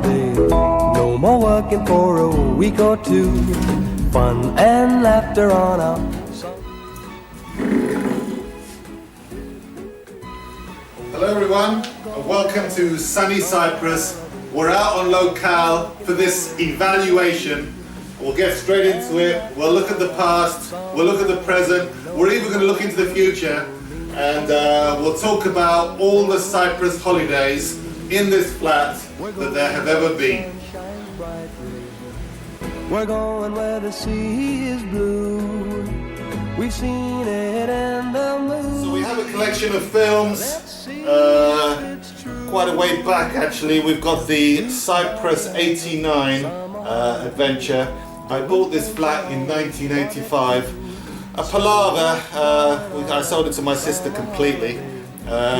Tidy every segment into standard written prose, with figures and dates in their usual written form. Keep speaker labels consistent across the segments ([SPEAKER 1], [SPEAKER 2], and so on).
[SPEAKER 1] holiday. No more working for a week or two. Fun and laughter on our...
[SPEAKER 2] Hello everyone, and welcome to sunny Cyprus. We're out on locale for this evaluation. We'll get straight into it. We'll look at the past, we'll look at the present, we're even going to look into the future, and we'll talk about all the Cyprus holidays in this flat that there have ever been.
[SPEAKER 1] We're going where the sea is blue. We've seen it in the moon.
[SPEAKER 2] So we have a collection of films, quite a way back actually. We've got the Cyprus 89 adventure. I bought this flat in 1985. A palaver, I sold it to my sister completely.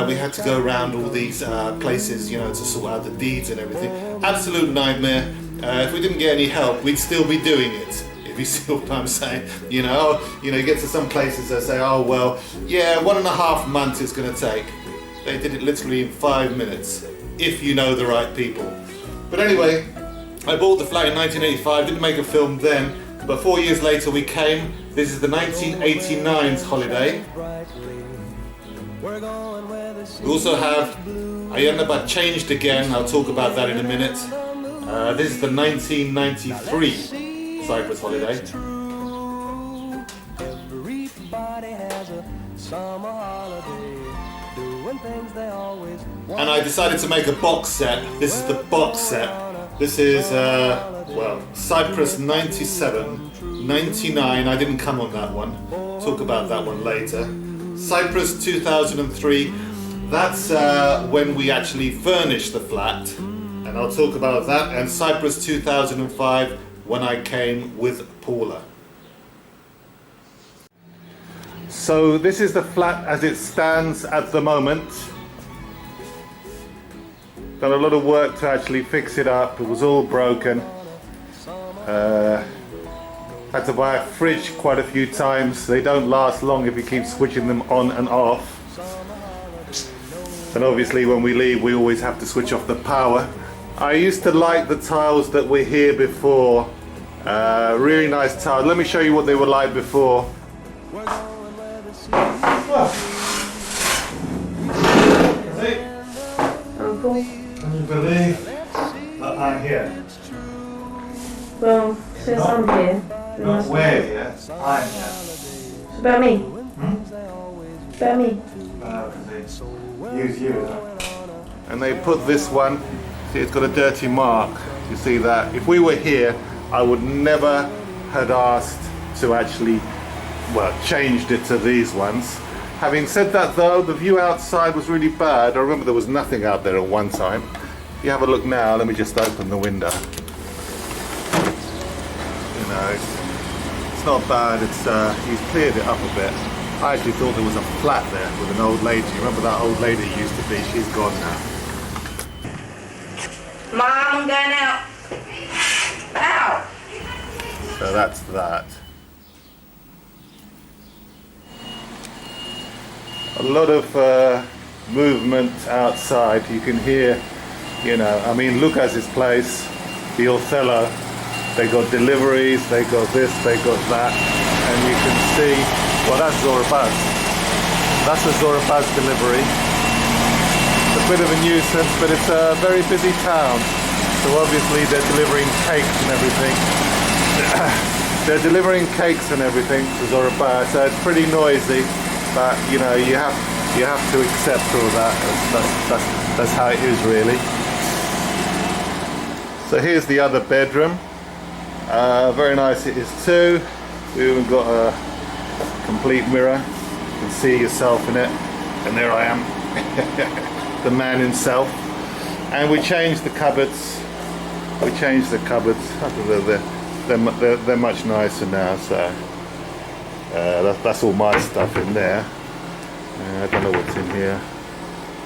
[SPEAKER 2] We had to go around all these places, you know, to sort out the deeds and everything. Absolute nightmare. If we didn't get any help, we'd still be doing it. If you see what I'm saying, you get to some places that say, oh well, yeah, 1.5 months it's going to take. They did it literally in 5 minutes, if you know the right people. But anyway, I bought the flat in 1985, didn't make a film then, but 4 years later we came. This is the 1989's holiday. We also have Ayia Napa changed again, I'll talk about that in a minute. This is the 1993 Cyprus holiday. And I decided to make a box set. This is the box set. This is, Cyprus 97, 99, I didn't come on that one. Talk about that one later. Cyprus 2003, that's when we actually furnished the flat. And I'll talk about that. And Cyprus 2005, when I came with Paula. So this is the flat as it stands at the moment. Done a lot of work to actually fix it up. It was all broken. Had to buy a fridge quite a few times. They don't last long if you keep switching them on and off. And obviously when we leave we always have to switch off the power. I used to like the tiles that were here before. Really nice tiles. Let me show you what they were like before.
[SPEAKER 3] Uncle?
[SPEAKER 2] Can you believe that I'm here?
[SPEAKER 3] Well, since I'm here,
[SPEAKER 2] Not where here, I'm here.
[SPEAKER 3] it's about me. It's about me.
[SPEAKER 2] Use you. And they put this one, see it's got a dirty mark. You see that? If we were here, I would never have asked to actually, changed it to these ones. Having said that though, the view outside was really bad. I remember there was nothing out there at one time. If you have a look now, let me just open the window. You know, it's not bad. He's cleared it up a bit. I actually thought there was a flat there with an old lady. Remember that old lady used to be? She's gone now.
[SPEAKER 3] Mom, I'm going out. Out.
[SPEAKER 2] So that's that. A lot of movement outside. You can hear, Lucas's place, the Othello. They got deliveries, they got this, they got that, and you can see, that's Zorabaz. That's a Zorabaz delivery. It's a bit of a nuisance, but it's a very busy town. So obviously they're delivering cakes and everything. They're delivering cakes and everything to Zorabaz, so it's pretty noisy. But you have to accept all that. That's how it is really. So here's the other bedroom. Very nice it is too. We even got a complete mirror. You can see yourself in it. And there I am, the man himself. And we changed the cupboards. They're much nicer now. So. That's all my stuff in there. I don't know what's in here.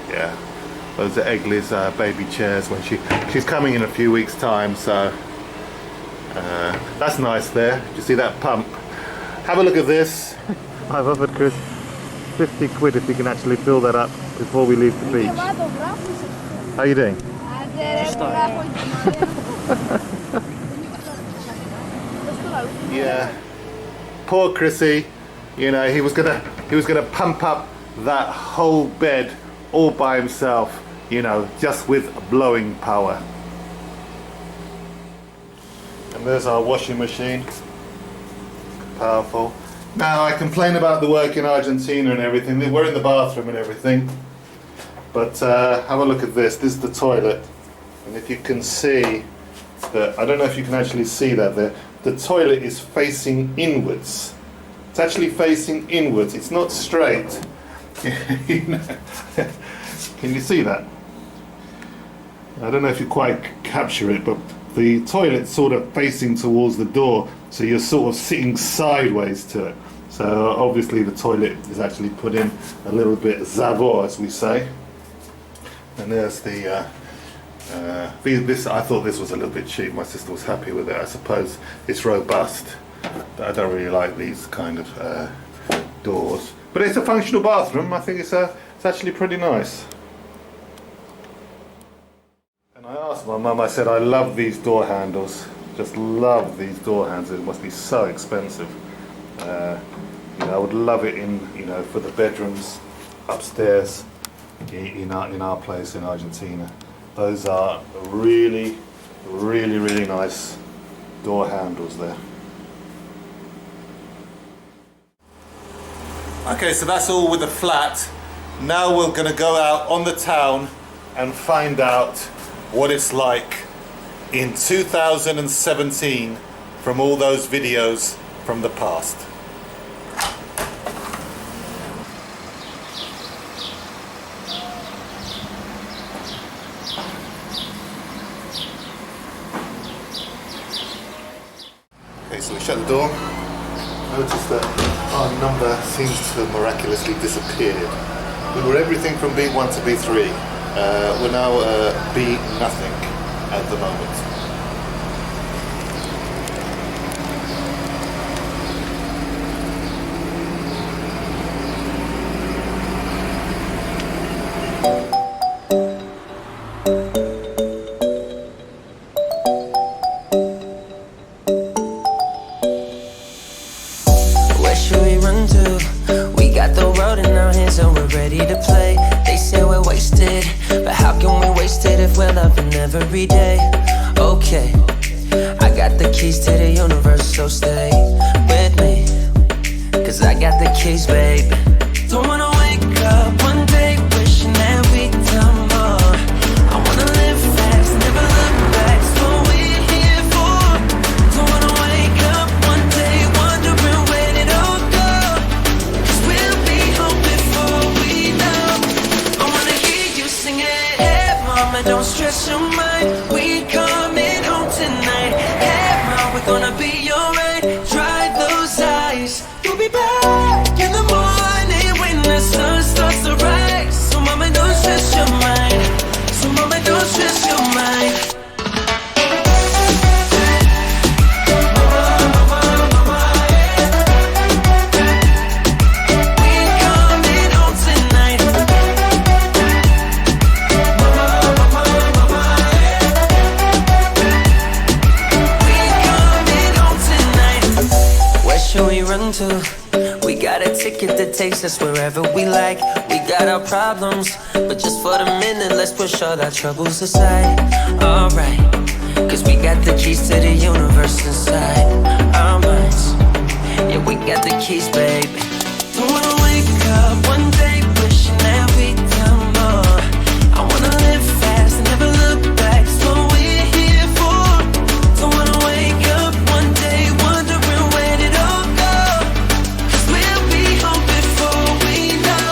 [SPEAKER 2] Yeah, those are Egley's baby chairs when she's coming in a few weeks' time. So that's nice there. Do you see that pump? Have a look at this. I've offered Chris 50 quid if he can actually fill that up before we leave the beach. How are you doing?
[SPEAKER 4] style.
[SPEAKER 2] Yeah. Poor Chrissy. You know, he was gonna pump up that whole bed all by himself, you know, just with blowing power. And there's our washing machine. Powerful. Now, I complain about the work in Argentina and everything. We're in the bathroom and everything. But have a look at this. This is the toilet. And if you can see that, I don't know if you can actually see that there, the toilet is facing inwards. It's actually facing inwards. It's not straight. You know? Can you see that? I don't know if you quite capture it, but the toilet's sort of facing towards the door, so you're sort of sitting sideways to it. So obviously the toilet is actually put in a little bit zabor, as we say. And there's the this. I thought this was a little bit cheap. My sister was happy with it. I suppose it's robust, but I don't really like these kind of doors. But it's a functional bathroom. I think it's actually pretty nice. And I asked my mum, I said, I love these door handles. Just love these door handles. It must be so expensive. You know, I would love it in, you know, for the bedrooms upstairs in our place in Argentina. Those are really, really, really nice door handles there. Okay, so that's all with the flat. Now we're going to go out on the town and find out what it's like in 2017 from all those videos from the past. Okay, so we shut the door. Notice that our number seems to have miraculously disappeared. We were everything from B1 to B3. We're now B nothing at the moment.
[SPEAKER 1] Where should we run to? We got the road in our hands and we're ready to play. They say we're wasted, but how can we waste it if we're loving every day? Okay, I got the keys to the universe, so stay with me, cause I got the keys, babe. Don't wanna wake up one day wishing that we'd done more. I wanna live fast, never look back, that's what we're here for. Don't wanna wake up one day wondering where it all go, cause we'll be home before we know. I wanna hear you sing it. Hey mama, don't stress your mind, we coming home tonight. Hey mama, we're gonna be alright. Dry those eyes, we'll be back in the morning when the sun starts to rise. So mama, don't stress your mind, so mama, don't stress your mind. We got a ticket that takes us wherever we like. We got our problems, but just for the minute, let's push all our troubles aside. Alright, cause we got the keys to the universe inside our minds. Yeah, we got the keys, baby. Don't wanna wake up one day wishing that we'd done more. I wanna live fast and never look back, that's what we're here for. Don't wanna wake up one day wondering where it all go, cause we'll be home before we know.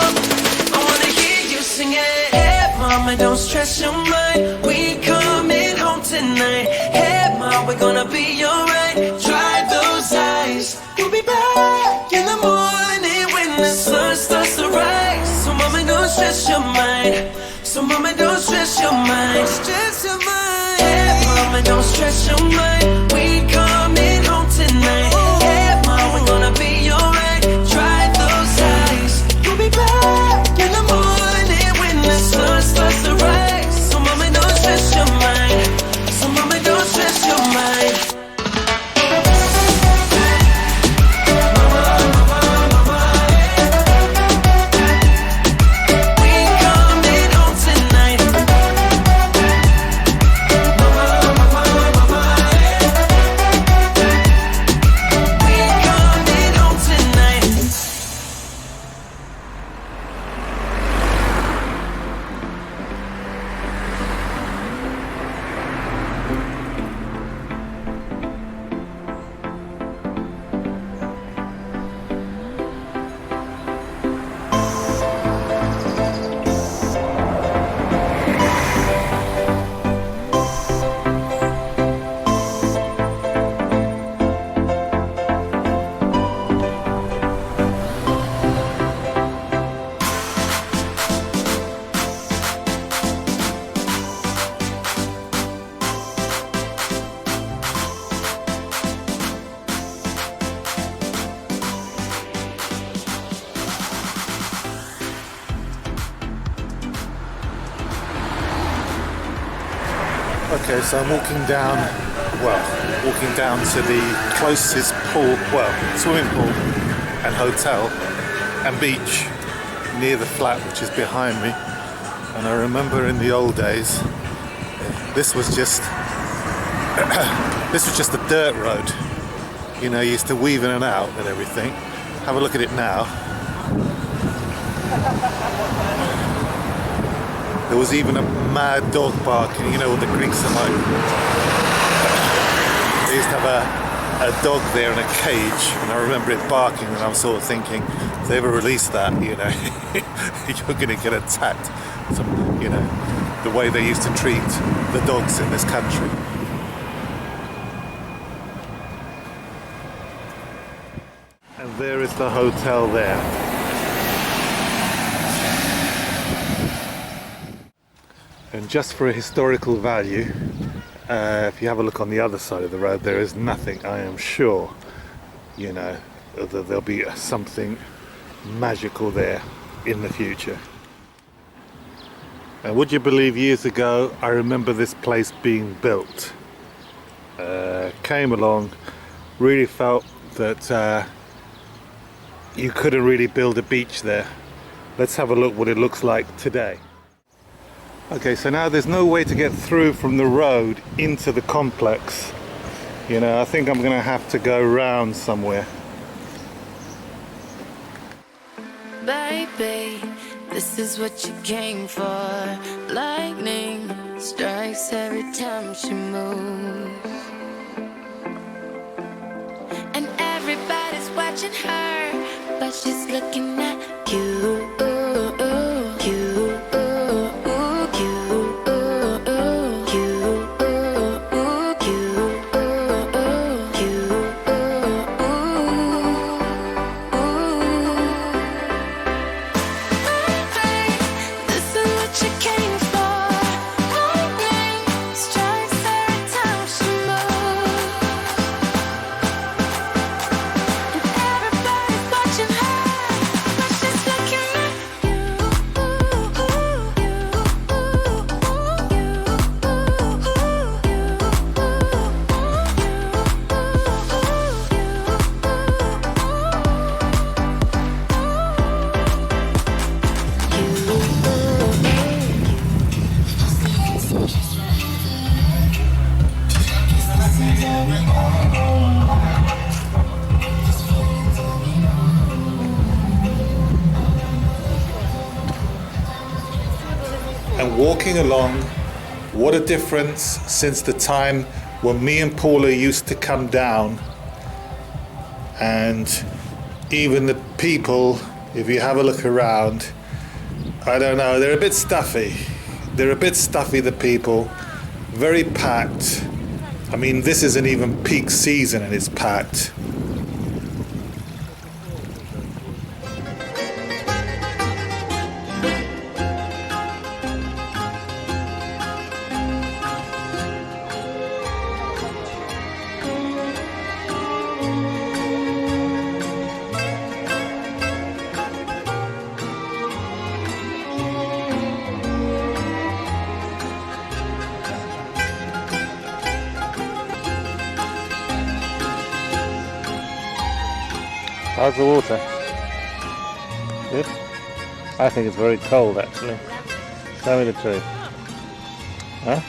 [SPEAKER 1] I wanna hear you sing it. Hey mama, don't stress your mind, we coming home tonight. Hey mama, we're gonna be alright. Dry those eyes, we'll be back in the morning when the sun starts to rise. So mama, don't stress your mind, so mama, don't stress your mind. Stress your mind. Hey mama, don't stress your mind, we coming home tonight. Hey mama, we're gonna be alright. Dry those eyes, we'll be back in the morning when the sun starts to rise. So mama, don't stress your mind. mind.
[SPEAKER 2] Okay, so I'm walking down to the closest pool, swimming pool and hotel and beach near the flat which is behind me. And I remember in the old days, this was just a dirt road. You know, you used to weave in and out and everything. Have a look at it now. There was even a mad dog barking, you know what the Greeks are like. They used to have a dog there in a cage, and I remember it barking, and I was sort of thinking, if they ever release that, you know, you're going to get attacked. You know, the way they used to treat the dogs in this country. And there is the hotel there. And just for a historical value, if you have a look on the other side of the road, there is nothing. I am sure, you know, that there'll be something magical there in the future. And would you believe, years ago, I remember this place being built. Came along, really felt that you couldn't really build a beach there. Let's have a look what it looks like today. Okay, so now there's no way to get through from the road into the complex. You know, I think I'm gonna have to go round somewhere.
[SPEAKER 4] Baby, this is what you came for. Lightning strikes every time she moves, and everybody's watching her, but she's looking at you.
[SPEAKER 2] And walking along, what a difference since the time when me and Paula used to come down. And even the people, if you have a look around, I don't know, they're a bit stuffy. They're a bit stuffy, the people, very packed. I mean, this isn't even peak season and it's packed.
[SPEAKER 5] How's the water? Good? I think it's very cold actually. Tell me the truth. Huh?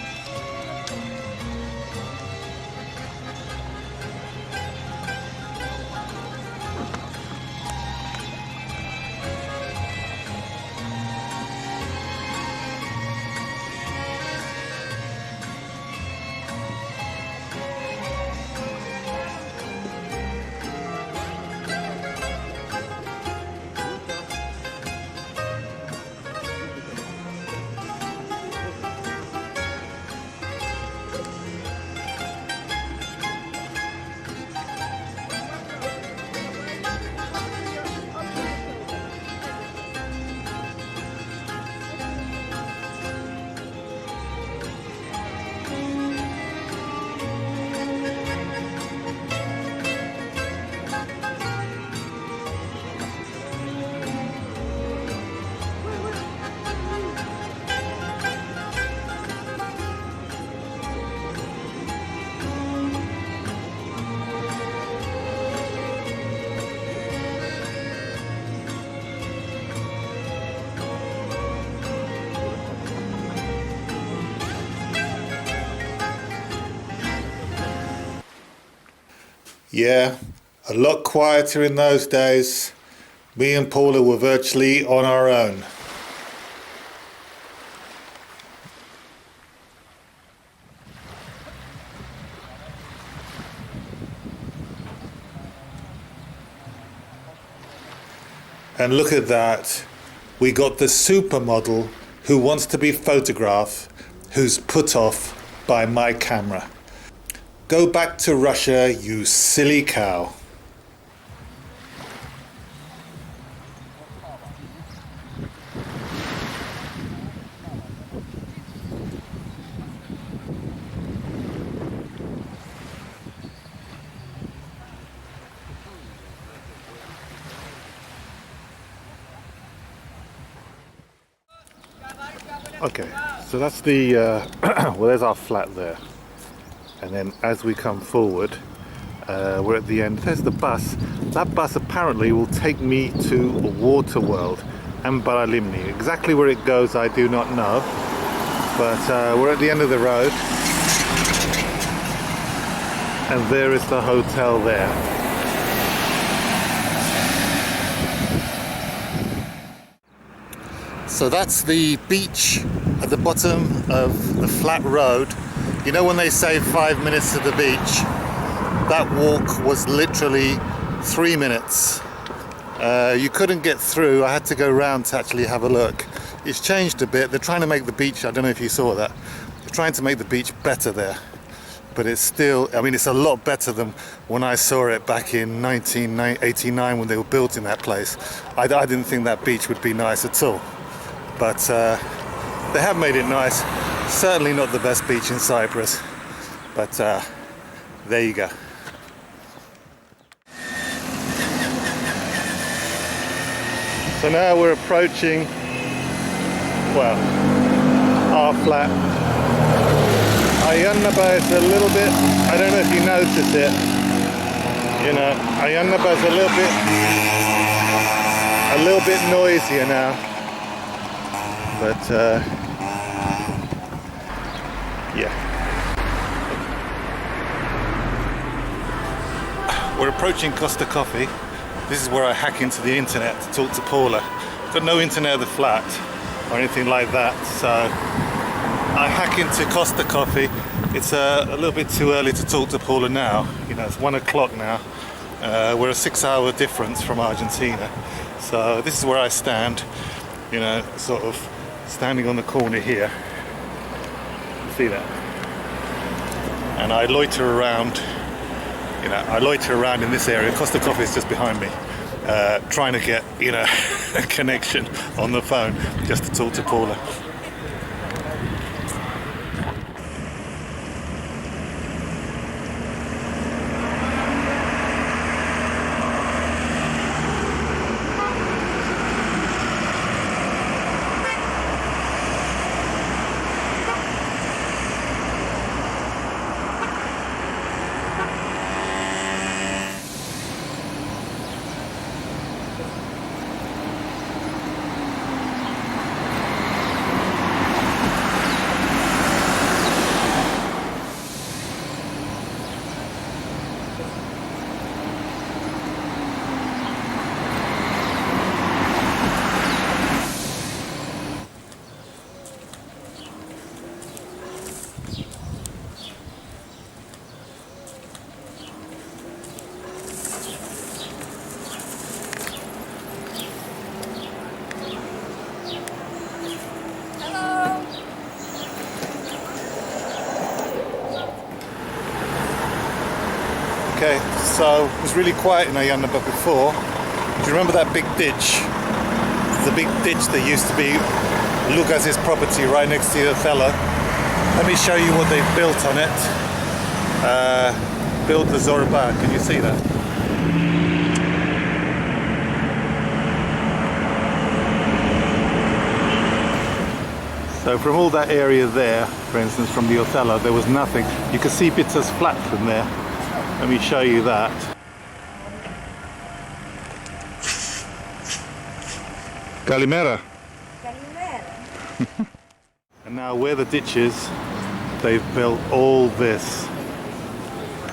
[SPEAKER 2] Yeah, a lot quieter in those days. Me and Paula were virtually on our own. And look at that. We got the supermodel who wants to be photographed, who's put off by my camera. Go back to Russia, you silly cow. Okay, so that's the, well, there's our flat there. And then as we come forward, we're at the end. There's the bus. That bus apparently will take me to Water World and Baralimni. Exactly where it goes I do not know, but we're at the end of the road. And there is the hotel there. So that's the beach at the bottom of the flat road. You know when they say 5 minutes to the beach? That walk was literally 3 minutes. You couldn't get through. I had to go round to actually have a look. It's changed a bit. They're trying to make the beach, I don't know if you saw that, they're trying to make the beach better there. But it's still, I mean, it's a lot better than when I saw it back in 1989 when they were built in that place. I didn't think that beach would be nice at all. But they have made it nice. Certainly not the best beach in Cyprus, but there you go. So now we're approaching, well, our flat. Ayia Napa is a little bit, I don't know if you notice it, you know, Ayia Napa is a little bit noisier now, but yeah. We're approaching Costa Coffee. This is where I hack into the internet to talk to Paula. I've got no internet at the flat or anything like that, so I hack into Costa Coffee. It's a little bit too early to talk to Paula now. You know, it's 1 o'clock now. We're a 6-hour difference from Argentina. So this is where I stand, you know, sort of standing on the corner here. See that? And I loiter around, you know, in this area. Costa Coffee is just behind me, trying to get, you know, a connection on the phone just to talk to Paula. Okay, so it was really quiet in Ayia Napa before. Do you remember that big ditch? The big ditch that used to be Lucas's property right next to the Othello. Let me show you what they've built on it. Built the Zorba, can you see that? So from all that area there, for instance from the Othello, there was nothing. You could see Pizza's flat from there. Let me show you that. Kalimera. And now where the ditch is, they've built all this.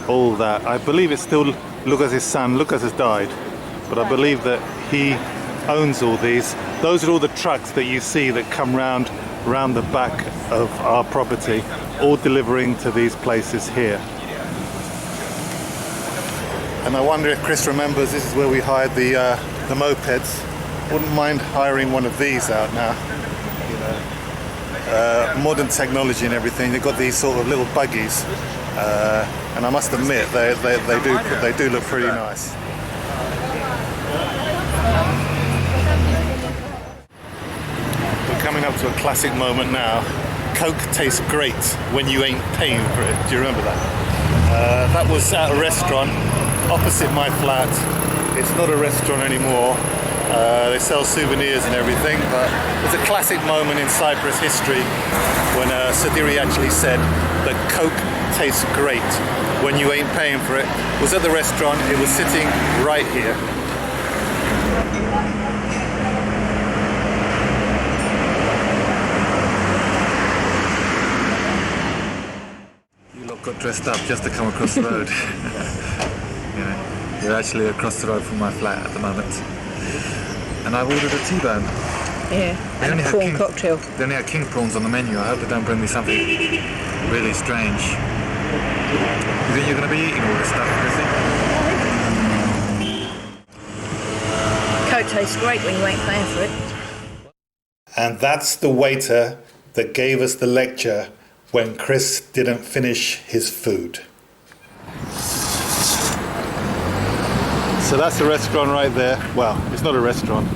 [SPEAKER 2] All that. I believe it's still Lucas's son. Lucas has died. But I believe that he owns all these. Those are all the trucks that you see that come round the back of our property, all delivering to these places here. And I wonder if Chris remembers this is where we hired the mopeds. Wouldn't mind hiring one of these out now. You know, modern technology and everything. They've got these sort of little buggies, and I must admit they do look pretty nice. We're coming up to a classic moment now. Coke tastes great when you ain't paying for it. Do you remember that? That was at a restaurant opposite my flat. It's not a restaurant anymore. They sell souvenirs and everything, but it's a classic moment in Cyprus history when Sadiri actually said that Coke tastes great when you ain't paying for it. It was at the restaurant, it was sitting right here. You lot got dressed up just to come across the road. You know, you're actually across the road from my flat at the moment. And I've ordered a T-bone.
[SPEAKER 6] Yeah, and a prawn cocktail.
[SPEAKER 2] They only had king prawns on the menu. I hope they don't bring me something really strange. You think you're going to be eating all this stuff, Chrissy?
[SPEAKER 6] Coke tastes great when you ain't paying for it.
[SPEAKER 2] And that's the waiter that gave us the lecture when Chris didn't finish his food. So that's the restaurant right there. Well, it's not a restaurant.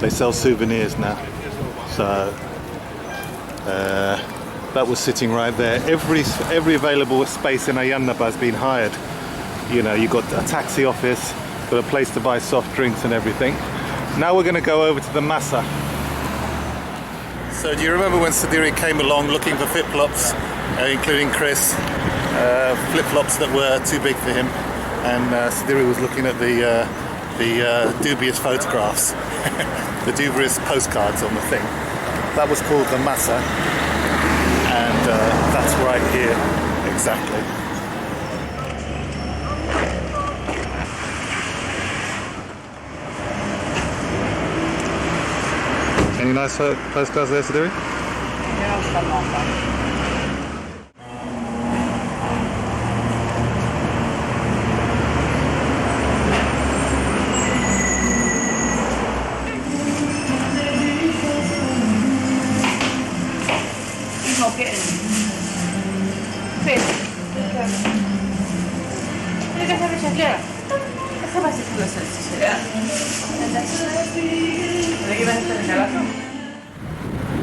[SPEAKER 2] They sell souvenirs now. So that was sitting right there. Every available space in Ayia Napa has been hired. You know, you got a taxi office, got a place to buy soft drinks and everything. Now we're going to go over to the Massa. So do you remember when Sadiri came along looking for flip-flops, including Chris, flip-flops that were too big for him? And Sadiri was looking at the dubious photographs, the dubious postcards on the thing. That was called the Massa, and that's right here, exactly. Any nice postcards there, Sadiri?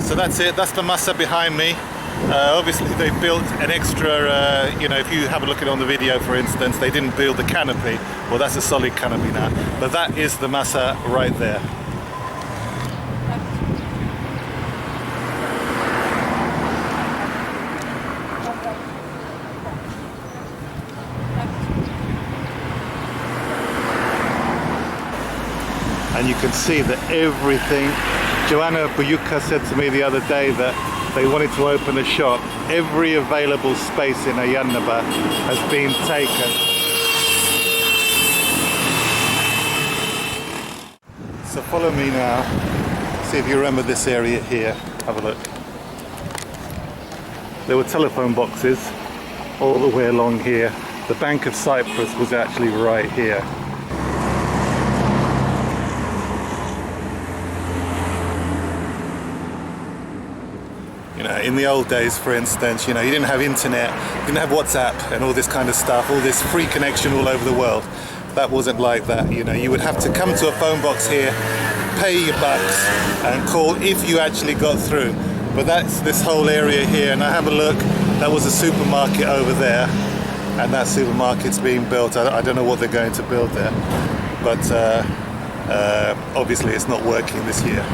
[SPEAKER 2] So that's it, that's the Massa behind me. Obviously they built an extra, you know, if you have a look at it on the video for instance, they didn't build the canopy. Well, that's a solid canopy now. But that is the Massa right there. And you can see that everything, Joanna Buyuka said to me the other day that they wanted to open a shop. Every available space in Ayia Napa has been taken. So follow me now, see if you remember this area here. Have a look. There were telephone boxes all the way along here. The Bank of Cyprus was actually right here. You know, in the old days, for instance, you didn't have internet, you didn't have WhatsApp and all this kind of stuff, all this free connection all over the world. That wasn't like that. You would have to come to a phone box here, pay your bucks and call if you actually got through. But that's this whole area here, and I have a look, that was a supermarket over there, and that supermarket's being built. I don't know what they're going to build there, but obviously it's not working this year.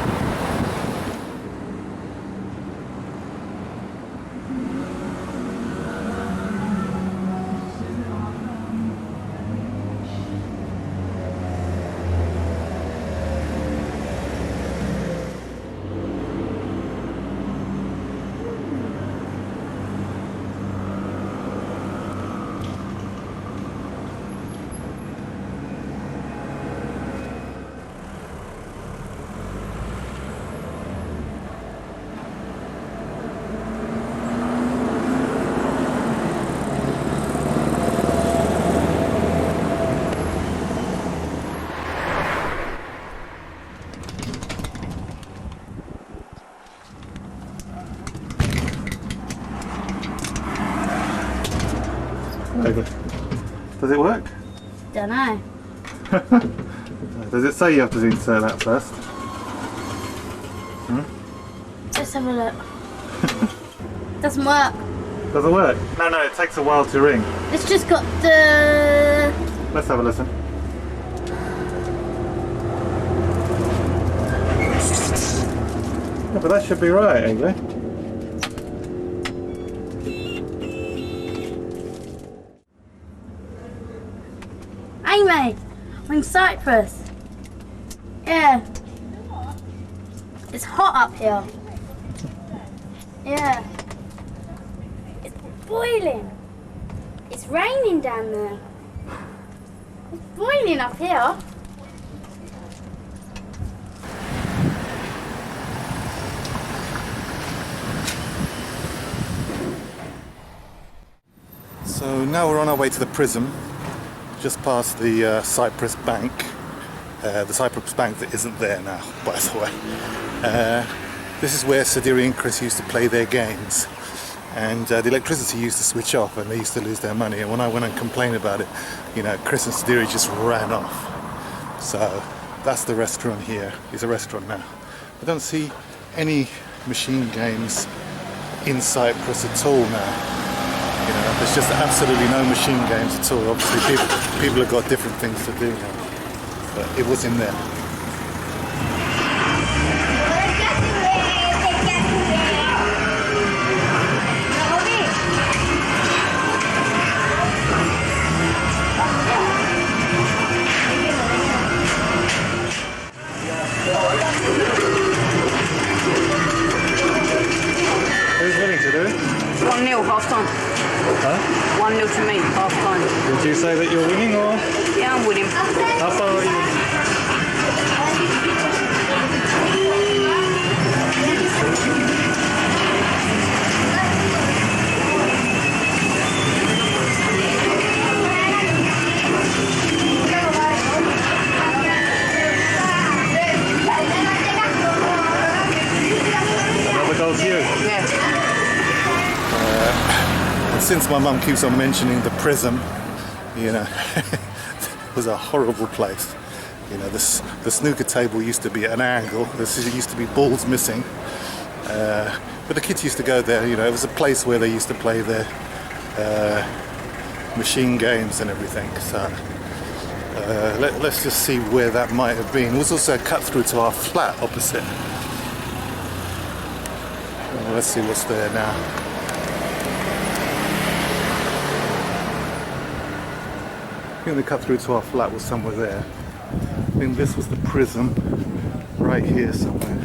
[SPEAKER 2] Does it work?
[SPEAKER 3] Don't know.
[SPEAKER 2] Does it say you have to insert that first?
[SPEAKER 3] Let's have a look. Doesn't work.
[SPEAKER 2] Doesn't work? No, it takes a while to ring.
[SPEAKER 3] It's just got the...
[SPEAKER 2] Let's have a listen. Yeah, but that should be right, Amy.
[SPEAKER 3] Hey mate, I'm in Cyprus. Yeah. It's hot up here. Yeah. It's boiling. It's raining down there. It's boiling up here.
[SPEAKER 2] So now we're on our way to the Prism, just past the Cyprus Bank. The Cyprus Bank that isn't there now, by the way. This is where Sadiri and Chris used to play their games, and the electricity used to switch off and they used to lose their money, and when I went and complained about it, Chris and Sadiri just ran off. So that's the restaurant here. It's a restaurant now. I don't see any machine games in Cyprus at all now. There's just absolutely no machine games at all. Obviously people have got different things to do now, but it was in there. Who's winning today?
[SPEAKER 6] 1-0 half time.
[SPEAKER 2] Huh?
[SPEAKER 6] 1-0 to me, half time.
[SPEAKER 2] Would you say that you're winning, or?
[SPEAKER 6] Yeah, I'm winning.
[SPEAKER 2] How far are you? Another goal to you?
[SPEAKER 6] Yeah.
[SPEAKER 2] Since my mum keeps on mentioning the Prism, it was a horrible place. The snooker table used to be at an angle. There used to be balls missing. But the kids used to go there. It was a place where they used to play their machine games and everything. So let's just see where that might have been. It was also a cut through to our flat opposite. Let's see what's there now. I think the cut through to our flat was somewhere there. I think this was the Prism right here somewhere.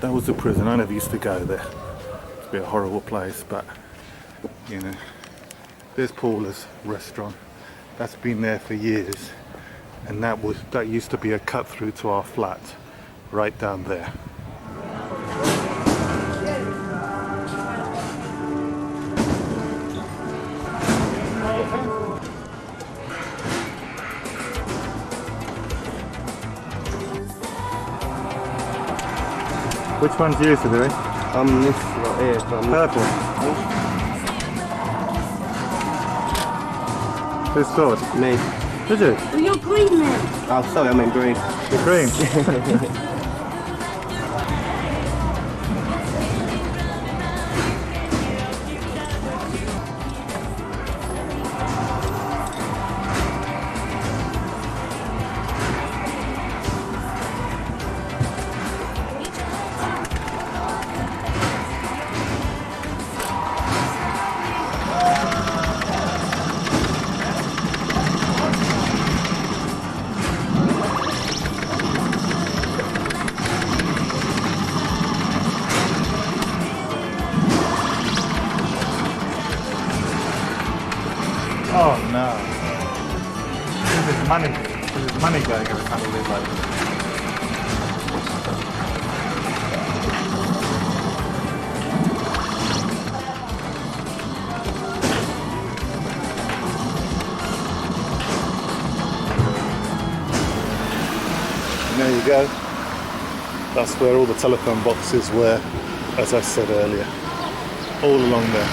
[SPEAKER 2] That was the Prism. I never used to go there. It's been a horrible place, but there's Paula's restaurant. That's been there for years, and that used to be a cut through to our flat right down there. Which one's yours today?
[SPEAKER 7] This lot here.
[SPEAKER 5] Purple. Who scored?
[SPEAKER 7] Me.
[SPEAKER 5] Did you?
[SPEAKER 3] Oh, you're green then.
[SPEAKER 7] Oh, sorry, I meant green.
[SPEAKER 5] You're green. Oh no. This is money. This is money going every time we leave like this. And there you go. That's where all the telephone boxes were, as I said earlier. All along there.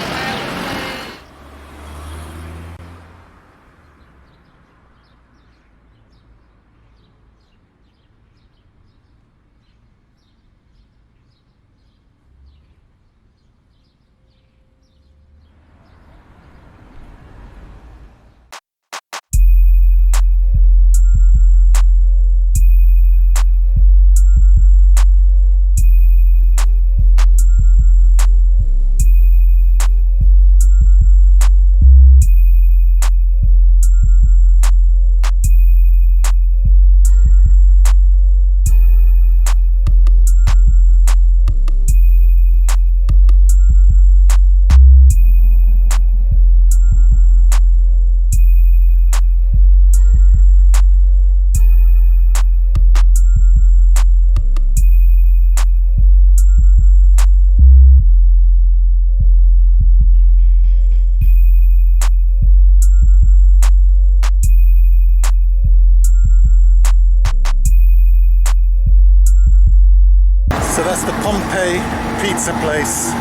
[SPEAKER 5] So that's the Pompeii pizza place,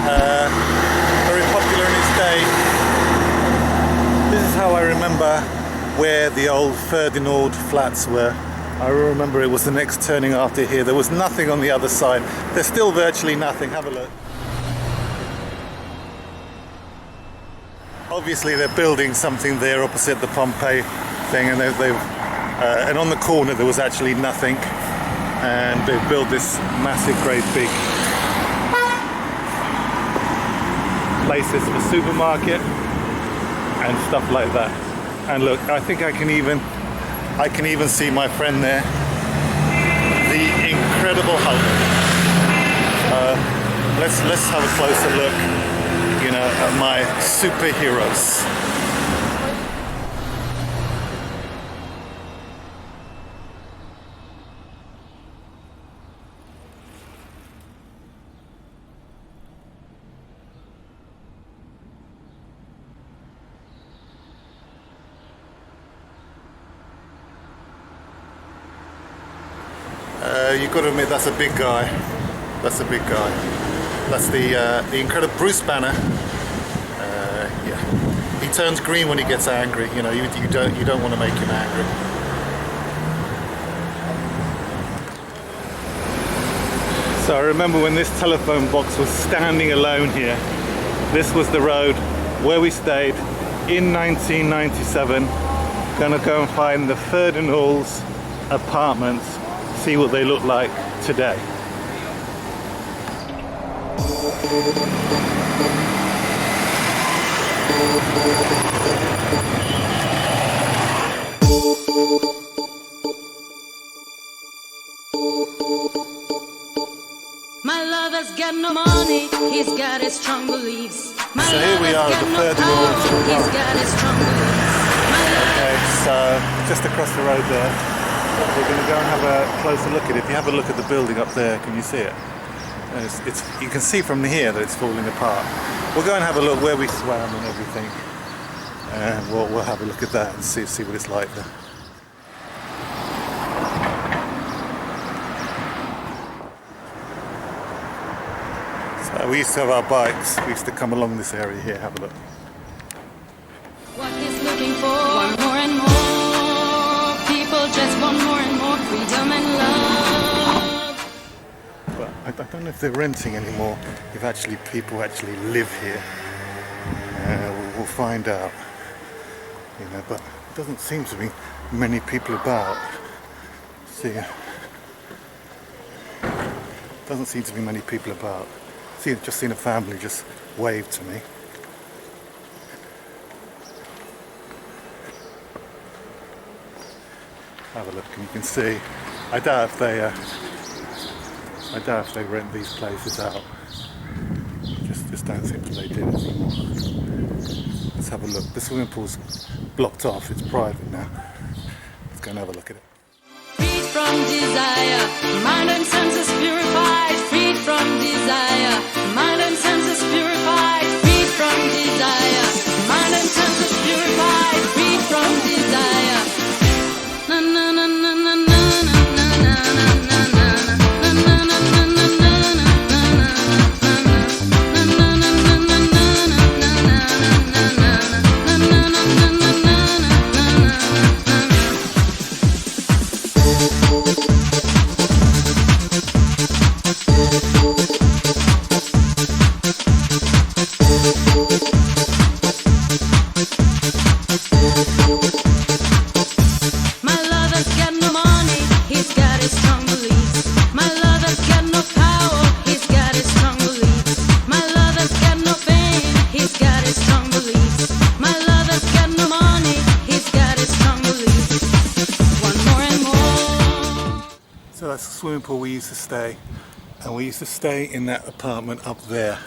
[SPEAKER 5] very popular in its day. This is how I remember where the old Ferdinand flats were. I remember it was the next turning after here. There was nothing on the other side. There's still virtually nothing. Have a look. Obviously they're building something there opposite the Pompeii thing, and and on the corner there was actually nothing. And they've built this massive, great big places for supermarket and stuff like that. And look, I think I can even see my friend there, the Incredible Hulk. Let's have a closer look, at my superheroes. You've got to admit, that's a big guy. That's a big guy. That's the incredible Bruce Banner. Yeah, he turns green when he gets angry. You don't want to make him angry. So I remember when this telephone box was standing alone here. This was the road where we stayed in 1997. Gonna go and find the Ferdinand's apartments. See what they look like today.
[SPEAKER 4] My lover's got no money, he's got his strong beliefs. My
[SPEAKER 5] So here we are at the Ferdinand's
[SPEAKER 4] he's got his strong beliefs.
[SPEAKER 5] Okay, so just across the road there. We're going to go and have a closer look at it. If you have a look at the building up there, can you see it? You can see from here that it's falling apart. We'll go and have a look where we swam and everything, and we'll have a look at that and see what it's like there. So we used to have our bikes. We used to come along this area here. Have a look.
[SPEAKER 4] What is looking for? Want more and more. People just want more and more freedom and love.
[SPEAKER 5] But I don't know if they're renting anymore. If actually people actually live here, we'll find out. You know, but it doesn't seem to be many people about. See, doesn't seem to be many people about. See, just seen a family just wave to me. Have a look, and you can see. I doubt if they rent these places out. Just don't think that they do anymore. Let's have a look. The swimming pool's blocked off. It's private now. Let's go and have a look at it.
[SPEAKER 4] Freed from desire, mind and senses purified. Freed from desire, mind and senses purified. Freed from desire, mind and senses purified. Freed from desire. Na na na na na na na na na na na na na
[SPEAKER 5] So that's the swimming pool we used to stay, and we used to stay in that apartment up there.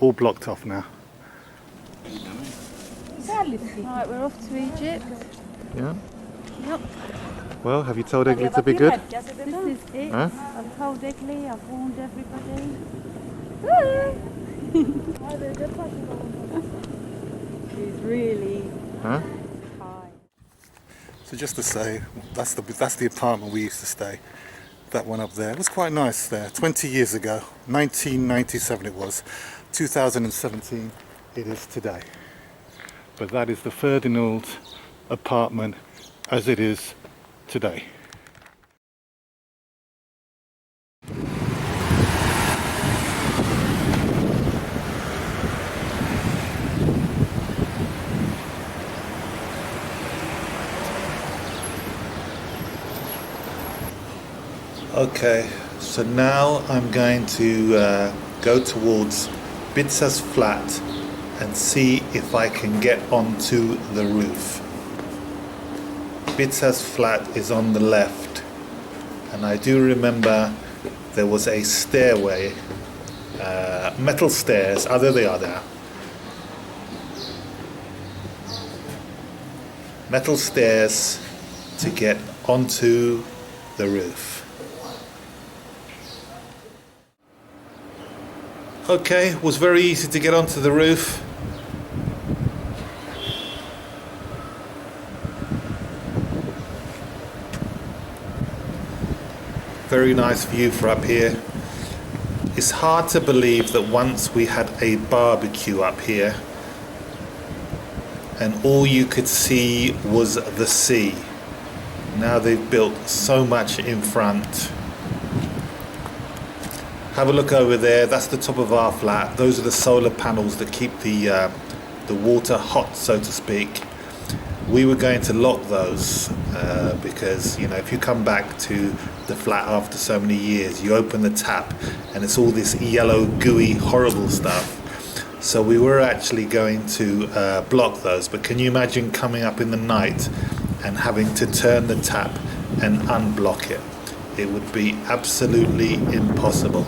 [SPEAKER 5] All blocked off now.
[SPEAKER 3] Right, we're off to Egypt.
[SPEAKER 5] Yeah?
[SPEAKER 3] Yep.
[SPEAKER 5] Well, have you told Egli to be good?
[SPEAKER 3] This is it.
[SPEAKER 5] Huh?
[SPEAKER 3] I've told Egli, I've warned everybody. He's really
[SPEAKER 5] Huh?
[SPEAKER 3] high.
[SPEAKER 5] So just to say, that's the apartment we used to stay. That one up there. It was quite nice there. 20 years ago, 1997 it was. 2017 it is today. But that is the Ferdinand apartment as it is today. Okay, so now I'm going to go towards Bitsa's flat and see if I can get onto the roof. Bitsa's flat is on the left, and I do remember there was a stairway, metal stairs, there they are there. Metal stairs to get onto the roof. Okay, it was very easy to get onto the roof. Very nice view for up here. It's hard to believe that once we had a barbecue up here and all you could see was the sea. Now they've built so much in front. Have a look over there, that's the top of our flat. Those are the solar panels that keep the water hot, so to speak. We were going to lock those because, you know, if you come back to the flat after so many years, you open the tap and it's all this yellow, gooey, horrible stuff. So we were actually going to block those, but can you imagine coming up in the night and having to turn the tap and unblock it? It would be absolutely impossible.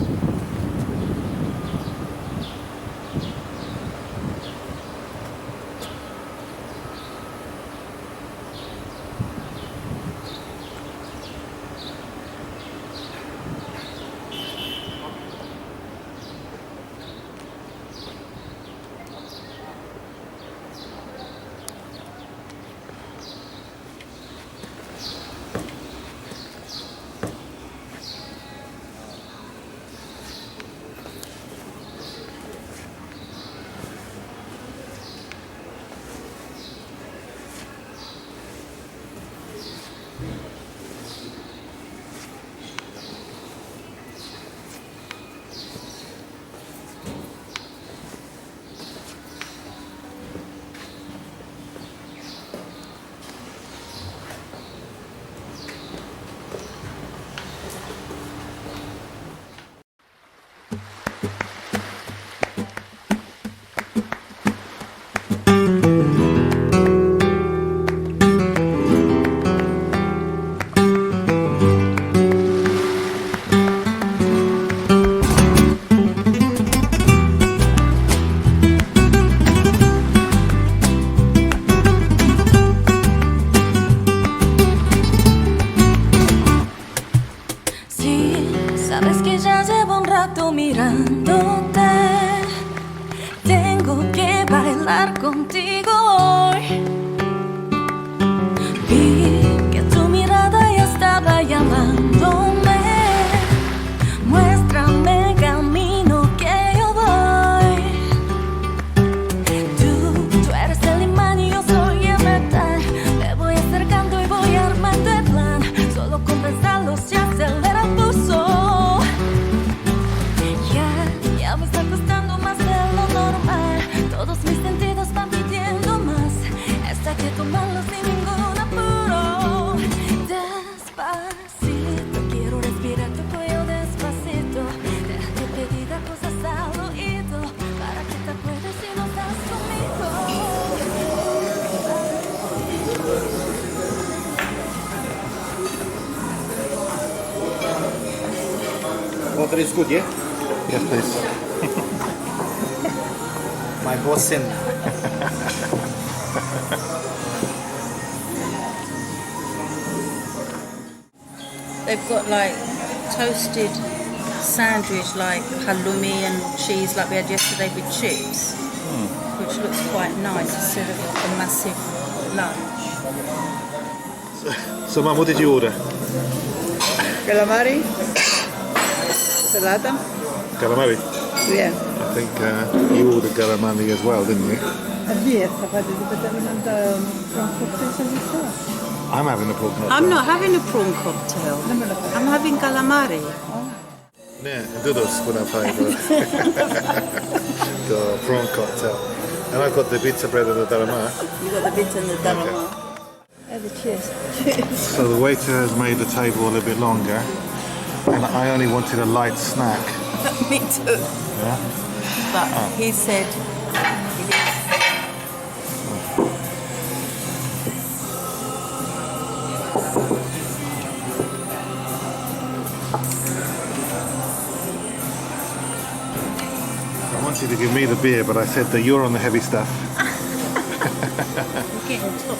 [SPEAKER 8] But it's good, yeah?
[SPEAKER 5] Yes, please.
[SPEAKER 8] My boss in.
[SPEAKER 6] They've got like toasted sandwich like halloumi and cheese like we had yesterday with chips, which looks quite nice instead of like a massive lunch.
[SPEAKER 5] So, Mum, what did you order?
[SPEAKER 9] Calamari, salata.
[SPEAKER 5] Calamari.
[SPEAKER 9] Yeah.
[SPEAKER 5] I think you ordered calamari as well, didn't you?
[SPEAKER 9] Yes, from
[SPEAKER 5] I'm having a prawn cocktail.
[SPEAKER 6] I'm not having a prawn cocktail. I'm having calamari.
[SPEAKER 5] Ναι, εντούτος που να φάει το prawn cocktail. And I've got the pizza bread and the tarama.
[SPEAKER 6] You got the bits and the darama. Cheers.
[SPEAKER 5] So the waiter has made the table a little bit longer, and I only wanted a light snack.
[SPEAKER 6] Me too.
[SPEAKER 5] Yeah?
[SPEAKER 6] But he said it is.
[SPEAKER 5] I wanted to give me the beer, but I said that you're on the heavy stuff.
[SPEAKER 6] We're getting top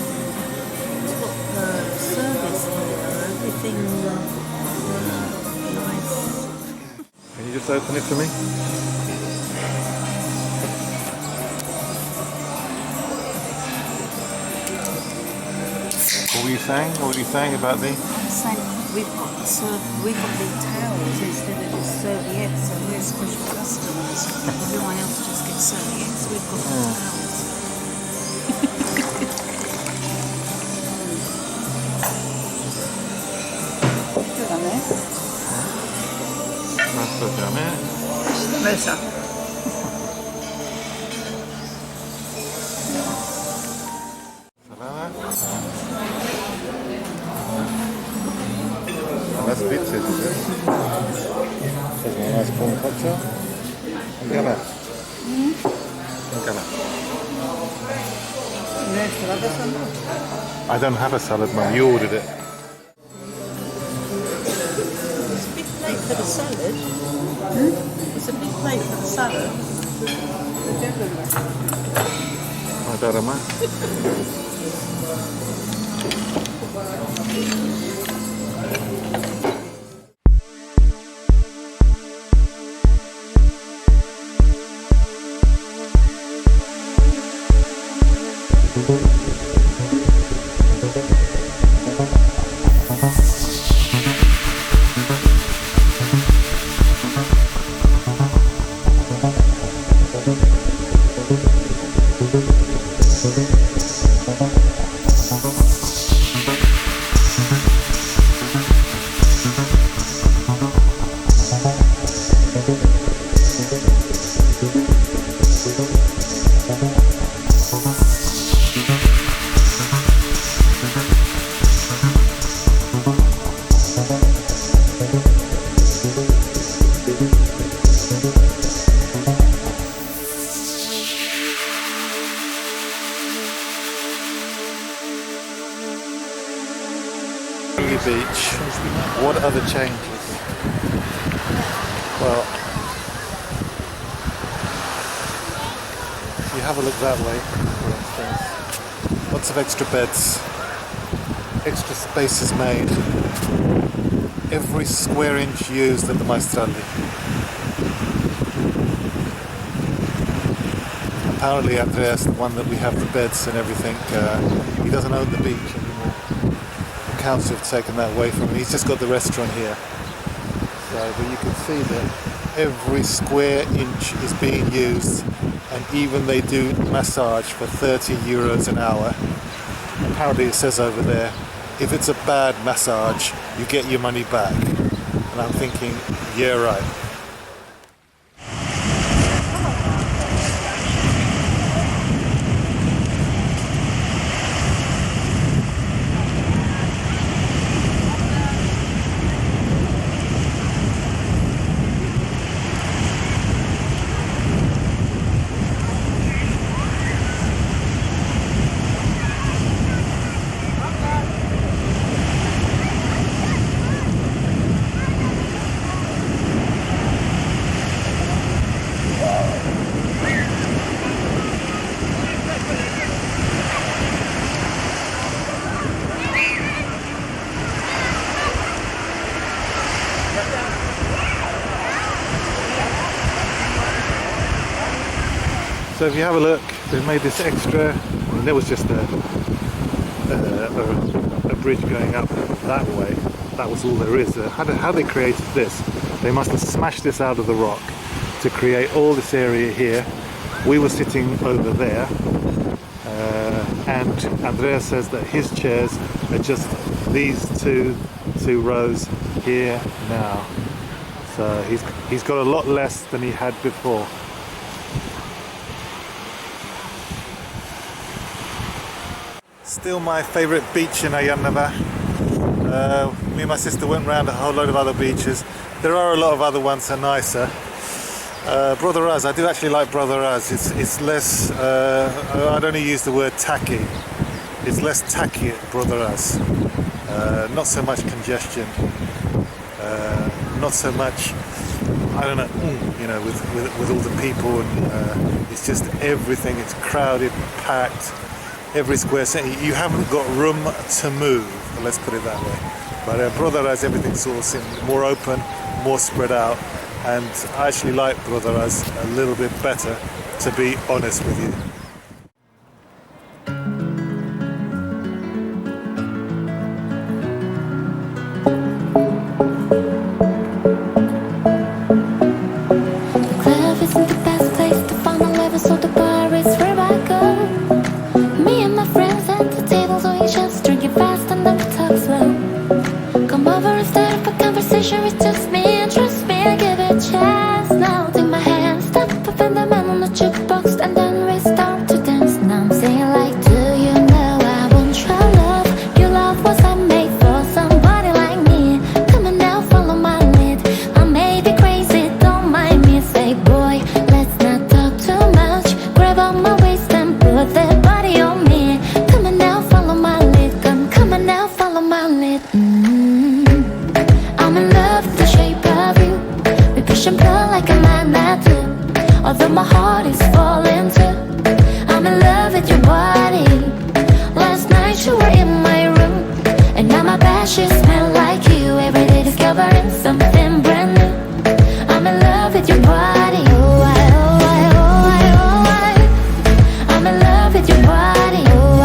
[SPEAKER 6] service here. Everything nice.
[SPEAKER 5] Can you just open it for me? What were you saying? What were you saying about the...
[SPEAKER 6] I'm saying we've got the towels instead of just serviettes, so we're special customers. Everyone else just gets serviettes. We've got the towels.
[SPEAKER 9] Mesa.
[SPEAKER 5] That's pizza, is it? There's a nice prawn cocktail. And gala. And gala. I don't have a salad, Mum. You ordered it.
[SPEAKER 6] It's a big plate for the salad. It's a big plate for the salad.
[SPEAKER 5] My darama. Beach. What other changes? Well, if you have a look that way, for instance, lots of extra beds, extra space is made, every square inch used at the Maestraldi. Apparently Andreas, the one that we have the beds and everything, he doesn't own the beach anymore. The council have taken that away from him. He's just got the restaurant here. So, but you can see that every square inch is being used, and even they do massage for 30 euros an hour. Apparently it says over there, if it's a bad massage, you get your money back. And I'm thinking, yeah, right. So if you have a look, they've made this extra, and there was just a bridge going up that way. That was all there is. How they created this, they must have smashed this out of the rock to create all this area here. We were sitting over there, and Andrea says that his chairs are just these two rows here now. So he's got a lot less than he had before. Still my favourite beach in Ayia Napa. Me and my sister went round a whole load of other beaches. There are a lot of other ones that are nicer. Brother Raz, I do actually like Brother Raz. It's less, I'd only use the word tacky. It's less tacky at Brother Raz. Not so much congestion. Not so much, I don't know, you know, with all the people, and it's just everything. It's crowded, packed. Every square centimetre, you haven't got room to move, let's put it that way. But Brother Raz, everything's sort of more open, more spread out, and I actually like Brother Raz a little bit better, to be honest with you.
[SPEAKER 8] The club isn't the best place to find a lover, so the bar is where I go. Me and my friends at the tables, we just drink it fast and then we talk slow. Come over and start up a conversation with just me, and trust me, I give it a chance. Now take my hand, stop up in the man on the jukebox, and then we start to dance. Now I'm singing like, do you know I want your love? Your love was made for somebody like me. Come on now, follow my lead. I may be crazy, don't mind me. Say, boy, let's not talk too much. Grab on my waist and put that body on me. Come on now, follow my lead. Come on now, follow my lead. I'm in love with the shape of you. We push and pull like a magnet do. Although my heart is falling too. I'm in love with your body. Last night you were in my room, and now my bed sheets smell like you. Every day discovering something brand new. I'm in love with your body. Oh, I'm in love with your body. Oh,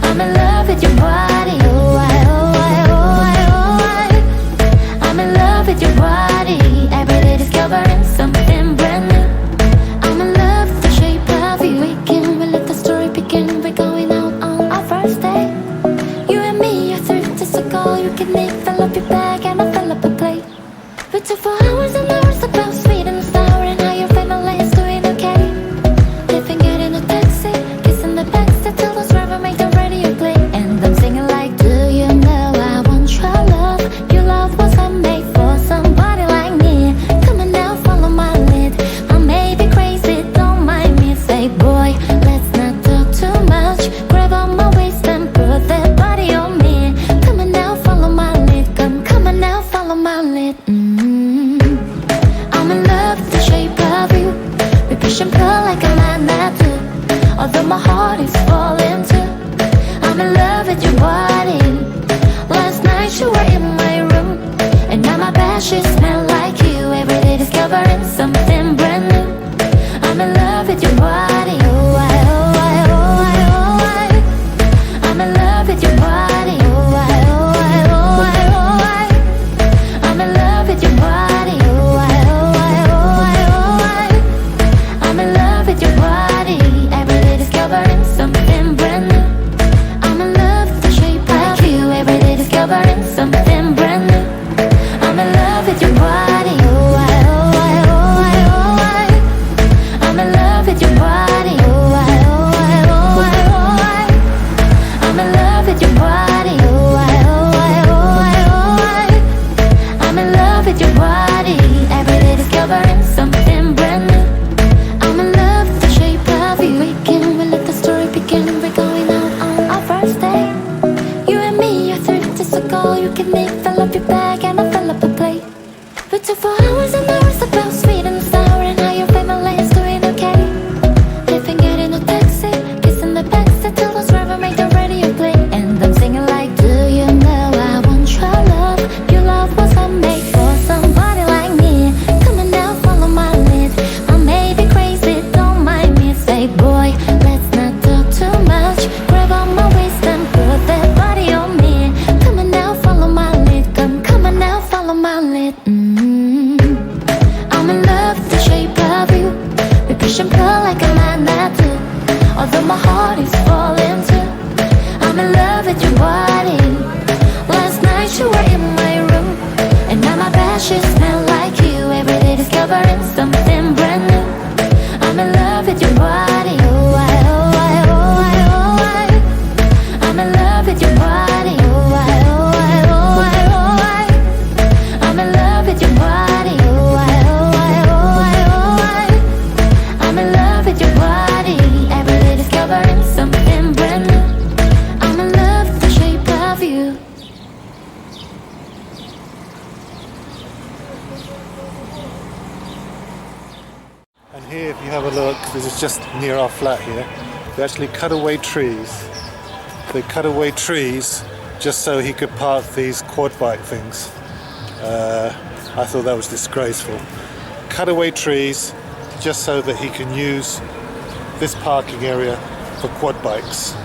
[SPEAKER 8] I'm in love with your body. Oh, I'm in love with your body. Every day discovering something brand new. I'm in love with the shape of you. We let the story begin. We're going out on our first day. You and me are through just a call. You can make fill up your bag and I fill up a plate. We took for hours and hours about sweet and sour, and how your family is doing okay. Living it in a taxi, kissing the backseat till those driver make the radio play. And I'm singing like, do you know I want your love? Your love was made for somebody like me. Come on now, follow my lead. I may be crazy, don't mind me. Say, boy, let's not talk too much. Grab on my waist and put that body on me. Come on now, follow my lead. Come on now, follow my lead. I'm in love with the shape of you. We push and pull like a magnet do. Although my heart is falling too. I'm in love with your body. Last night you were in my room, and now my bed sheets smell like you. Every day discovering something brand new. I'm in love with your body. Oh, I'm in love with your body. Oh, I'm in love with your body. Oh, I'm in love with your body. Every day discovering something brand new. I'm in love with the shape of you. Every day discovering something brand new. I'm in love with your body. Oh, I'm in love with your body. Oh, I'm in love with your body. Oh, I'm in love with your body. Every day discovering something brand new. I'm in love with the shape of you. We let the story begin. We're going out on our first day. You and me are through just a call. You can make fill up your bag and I fill up a plate. We took for hours and hours about sweet and sour, and how your family is doing okay. Living a man that too. Although my heart is falling too, I'm in love with your body. Last night you were in my room, and now my bed sheets smell like you. Every day discovering something brand new. I'm in love with your body. Oh, I'm in love with your body. Oh, I'm in love with your body. Oh, I'm in love with your body. Every day discovering something brand new. I'm in love with the shape of you.
[SPEAKER 5] And here, if you have a look, this is just near our flat here. They actually cut away trees. They cut away trees just so he could park these quad bike things. I thought that was disgraceful. Cut away trees just so that he can use this parking area for quad bikes.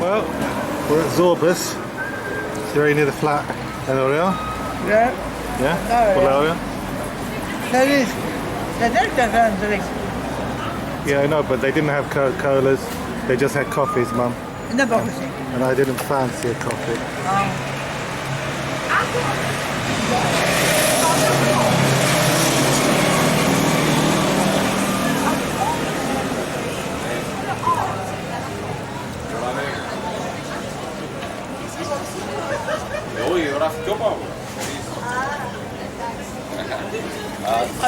[SPEAKER 5] Well, we're at Zorbas. It's very near the flat. Hello,
[SPEAKER 9] Yeah.
[SPEAKER 5] yeah?
[SPEAKER 9] No,
[SPEAKER 5] Hello,
[SPEAKER 9] There is. The Delta country.
[SPEAKER 5] yeah, I know, but they didn't have Coca-Colas. They just had coffees, Mum.
[SPEAKER 9] In the boxing.
[SPEAKER 5] And I didn't fancy a coffee.
[SPEAKER 9] Oh.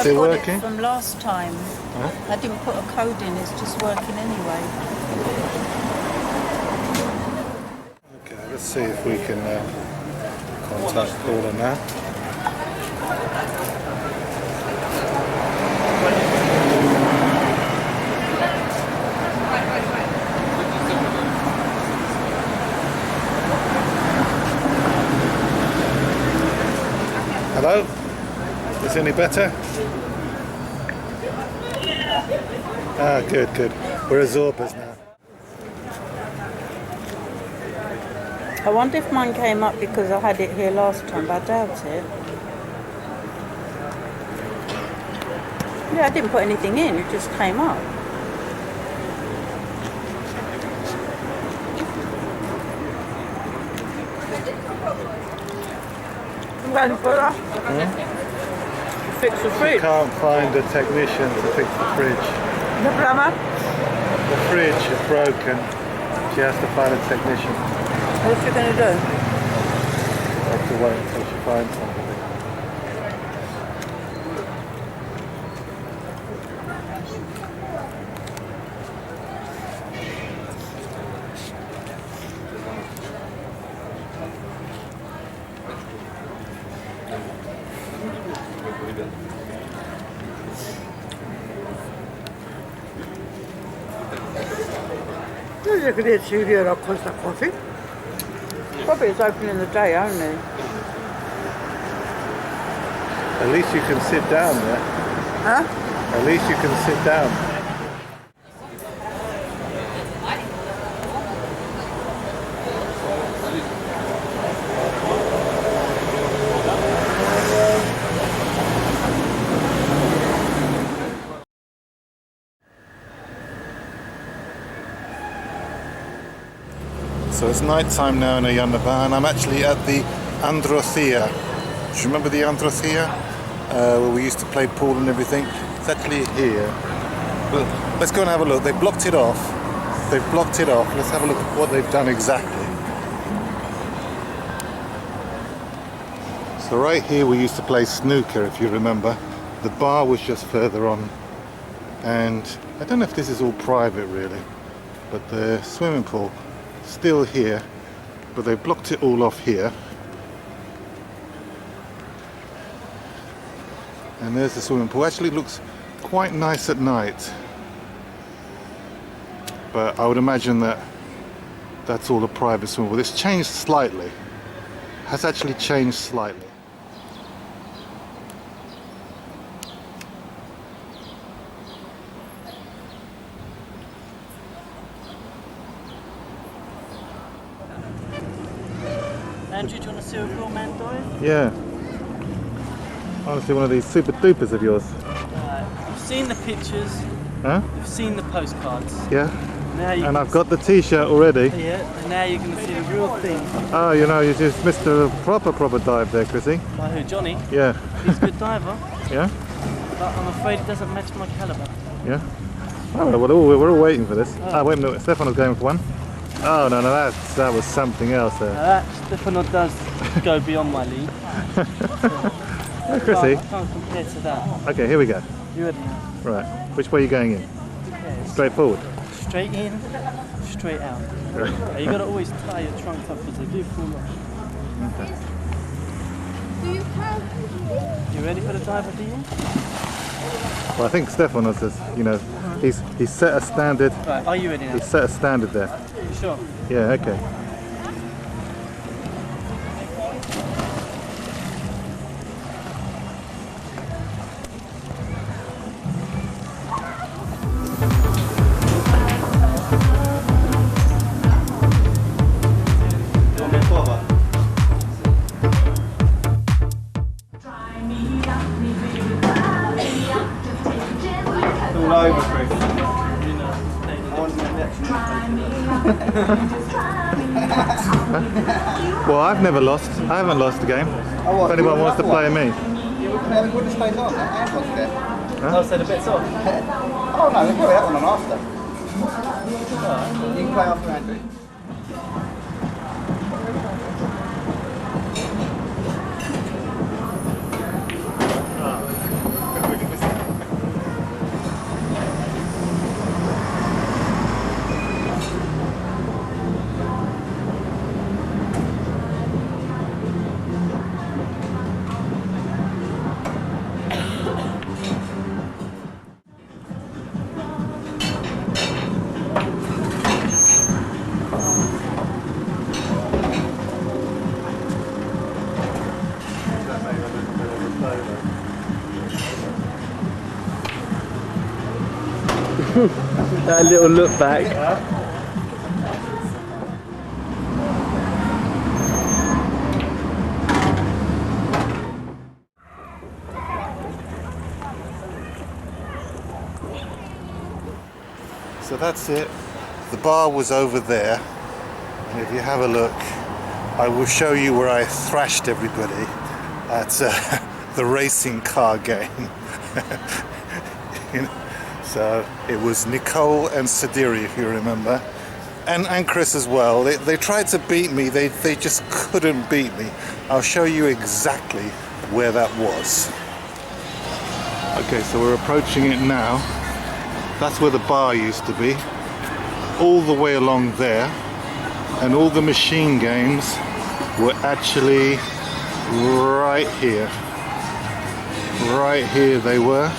[SPEAKER 6] I've
[SPEAKER 5] Still
[SPEAKER 6] got
[SPEAKER 5] working?
[SPEAKER 6] it from last time. I didn't put a code in, it's just working anyway.
[SPEAKER 5] Okay, let's see if we can contact Paula now. Hello? Is it any better? Ah, good, good. We're absorbers now.
[SPEAKER 6] I wonder if mine came up because I had it here last time, but I doubt it. Yeah, I didn't put anything in, it just came up. Fix the fridge.
[SPEAKER 5] Can't find a technician to fix the fridge.
[SPEAKER 6] The plumber?
[SPEAKER 5] The fridge is broken. She has to find a technician.
[SPEAKER 6] What's she going to do?
[SPEAKER 5] Have to wait until she finds somebody.
[SPEAKER 6] Coffee? Probably it's open in the day only.
[SPEAKER 5] At least you can sit down there.
[SPEAKER 6] Huh?
[SPEAKER 5] At least you can sit down. So it's night time now in Ayia Napa, and I'm actually at the Androthea. Do you remember the Androthea? Where we used to play pool and everything? It's actually here. Well, let's go and have a look. They blocked it off. They've blocked it off. Let's have a look at what they've done exactly. So right here we used to play snooker, if you remember. The bar was just further on. And I don't know if this is all private really, but the swimming pool still here, but they blocked it all off here. And there's the swimming pool. Actually looks quite nice at night, but I would imagine that that's all a private swimming pool. It's changed slightly. Has actually changed slightly.
[SPEAKER 10] Andrew, do you want to see a real man dive?
[SPEAKER 5] Yeah. I want to see one of these super dupers of yours.
[SPEAKER 10] You've seen the pictures,
[SPEAKER 5] Huh?
[SPEAKER 10] you've seen the postcards.
[SPEAKER 5] Yeah.
[SPEAKER 10] Now you
[SPEAKER 5] And I've got the t-shirt already.
[SPEAKER 10] Yeah, and now you're going to see the real thing.
[SPEAKER 5] Oh, you know, you just missed a proper dive there, Chrissy.
[SPEAKER 10] By who? Johnny?
[SPEAKER 5] Yeah.
[SPEAKER 10] He's a good diver,
[SPEAKER 5] Yeah?
[SPEAKER 10] but I'm afraid he doesn't match my calibre.
[SPEAKER 5] Yeah. Oh, well, we're all waiting for this. Oh, wait a minute. Stefano's going for one. Oh, no, that was something else there.
[SPEAKER 10] That Stefano does go beyond my league.
[SPEAKER 5] Oh, Chrissy.
[SPEAKER 10] I can't compare to that.
[SPEAKER 5] Okay, here we go.
[SPEAKER 10] You ready now?
[SPEAKER 5] Right. Which way are you going in?
[SPEAKER 10] Yes.
[SPEAKER 5] Straight forward?
[SPEAKER 10] Straight in, straight out. Now, you got to always tie your trunk up because they do fall off.
[SPEAKER 5] Okay.
[SPEAKER 10] You ready for the dive at the end?
[SPEAKER 5] Well, I think Stefano says, you know, he's set a standard.
[SPEAKER 10] Right, are you ready now?
[SPEAKER 5] He's set a standard there.
[SPEAKER 10] You sure?
[SPEAKER 5] Yeah, okay.
[SPEAKER 10] All over, Chris.
[SPEAKER 5] Well, I've never lost. I haven't lost a game. If anyone wants to play me.
[SPEAKER 9] What displays on that? And what's there?
[SPEAKER 10] I'll say the bits off.
[SPEAKER 9] Oh no, they'll play that one on after. You can play after Andrew.
[SPEAKER 10] That little look back.
[SPEAKER 5] So that's it. The bar was over there, and if you have a look, I will show you where I thrashed everybody at the racing car game. You know, so it was Nicole and Sadiri, if you remember, and Chris as well. They tried to beat me, they just couldn't beat me. I'll show you exactly where that was. Okay, so we're approaching it now. That's where the bar used to be, all the way along there, and all the machine games were actually right here. Right here they were.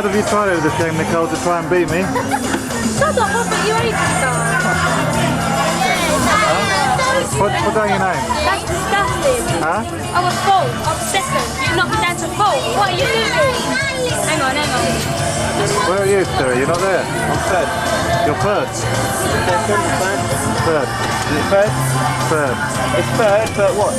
[SPEAKER 5] Have you tried over the shame, Nicole, to try and beat me?
[SPEAKER 3] Shut up, I'll beat you ages ago.
[SPEAKER 5] Put down your name.
[SPEAKER 3] That's disgusting.
[SPEAKER 5] Huh?
[SPEAKER 3] I was full. I was second. You knocked me down to full. What are you doing? Hang on.
[SPEAKER 5] Where are you, Terry? You're not there?
[SPEAKER 10] I'm third.
[SPEAKER 5] You're third?
[SPEAKER 10] Second,
[SPEAKER 5] Third.
[SPEAKER 10] Is it third?
[SPEAKER 5] Third.
[SPEAKER 10] It's third, but what?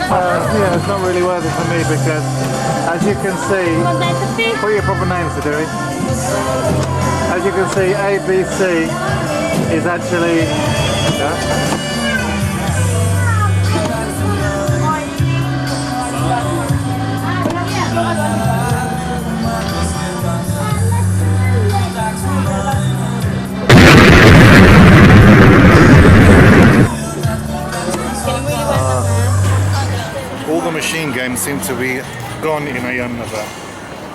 [SPEAKER 5] Yeah, it's not really worth it for me because, as you can see, what are your proper names, Sadiri? As you can see, ABC is actually. All the machine games seem to be gone in Ayia Napa.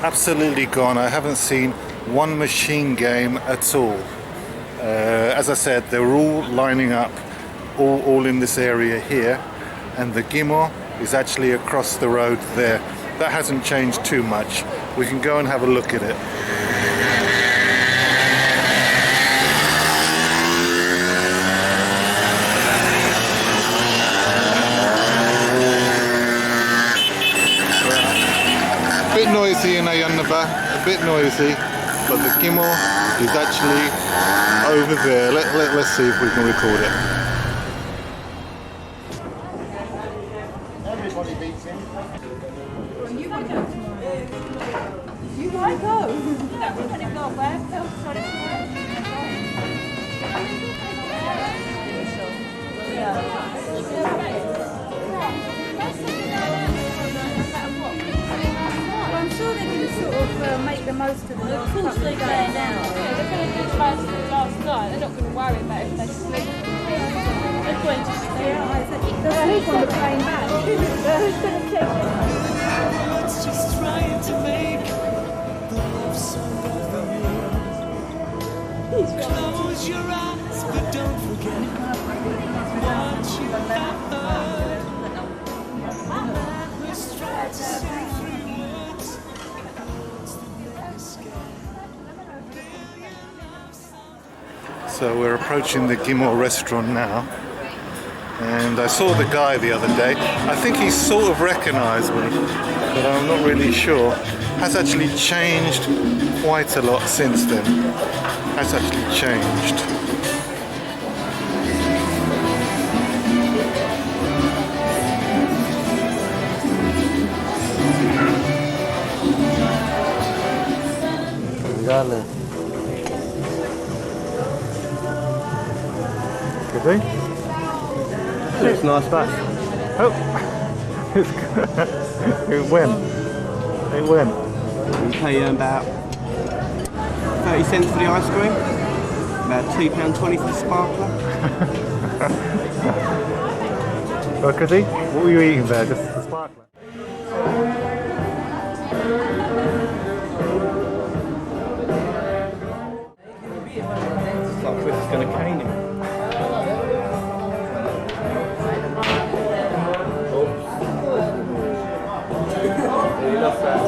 [SPEAKER 5] Absolutely gone. I haven't seen one machine game at all. As I said, they were all lining up, all in this area here, and the Gimo is actually across the road there. That hasn't changed too much. We can go and have a look at it. A bit noisy in Ayia Napa, a bit noisy, but the Gimo is actually over there. Let's see if we can record it. Everybody beats him.
[SPEAKER 3] You might go. Yeah, we're going to go back. I'm sure they can sort of make the most of it. Of course they can now. Yeah, they're going to do last night. They're not going to worry about if they sleep. They're going to stay out. Who's going to play back? Who's going to take it?
[SPEAKER 1] It's just trying to make Close your eyes, but don't forget what you have heard. Let's try to say three words.
[SPEAKER 5] So we're approaching the Gimor restaurant now, and I saw the guy the other day. I think he sort of recognised me, but I'm not really sure. Has actually changed quite a lot since then. Has actually changed. Good day.
[SPEAKER 7] Looks nice, but
[SPEAKER 5] Oh, it went. It went.
[SPEAKER 7] you pay about 30 cents for the ice cream, about £2.20 for the sparkler.
[SPEAKER 5] Well, Cuddy, what were you eating there? Just the sparkler?
[SPEAKER 7] It's like Chris is going to cane him. He lost that.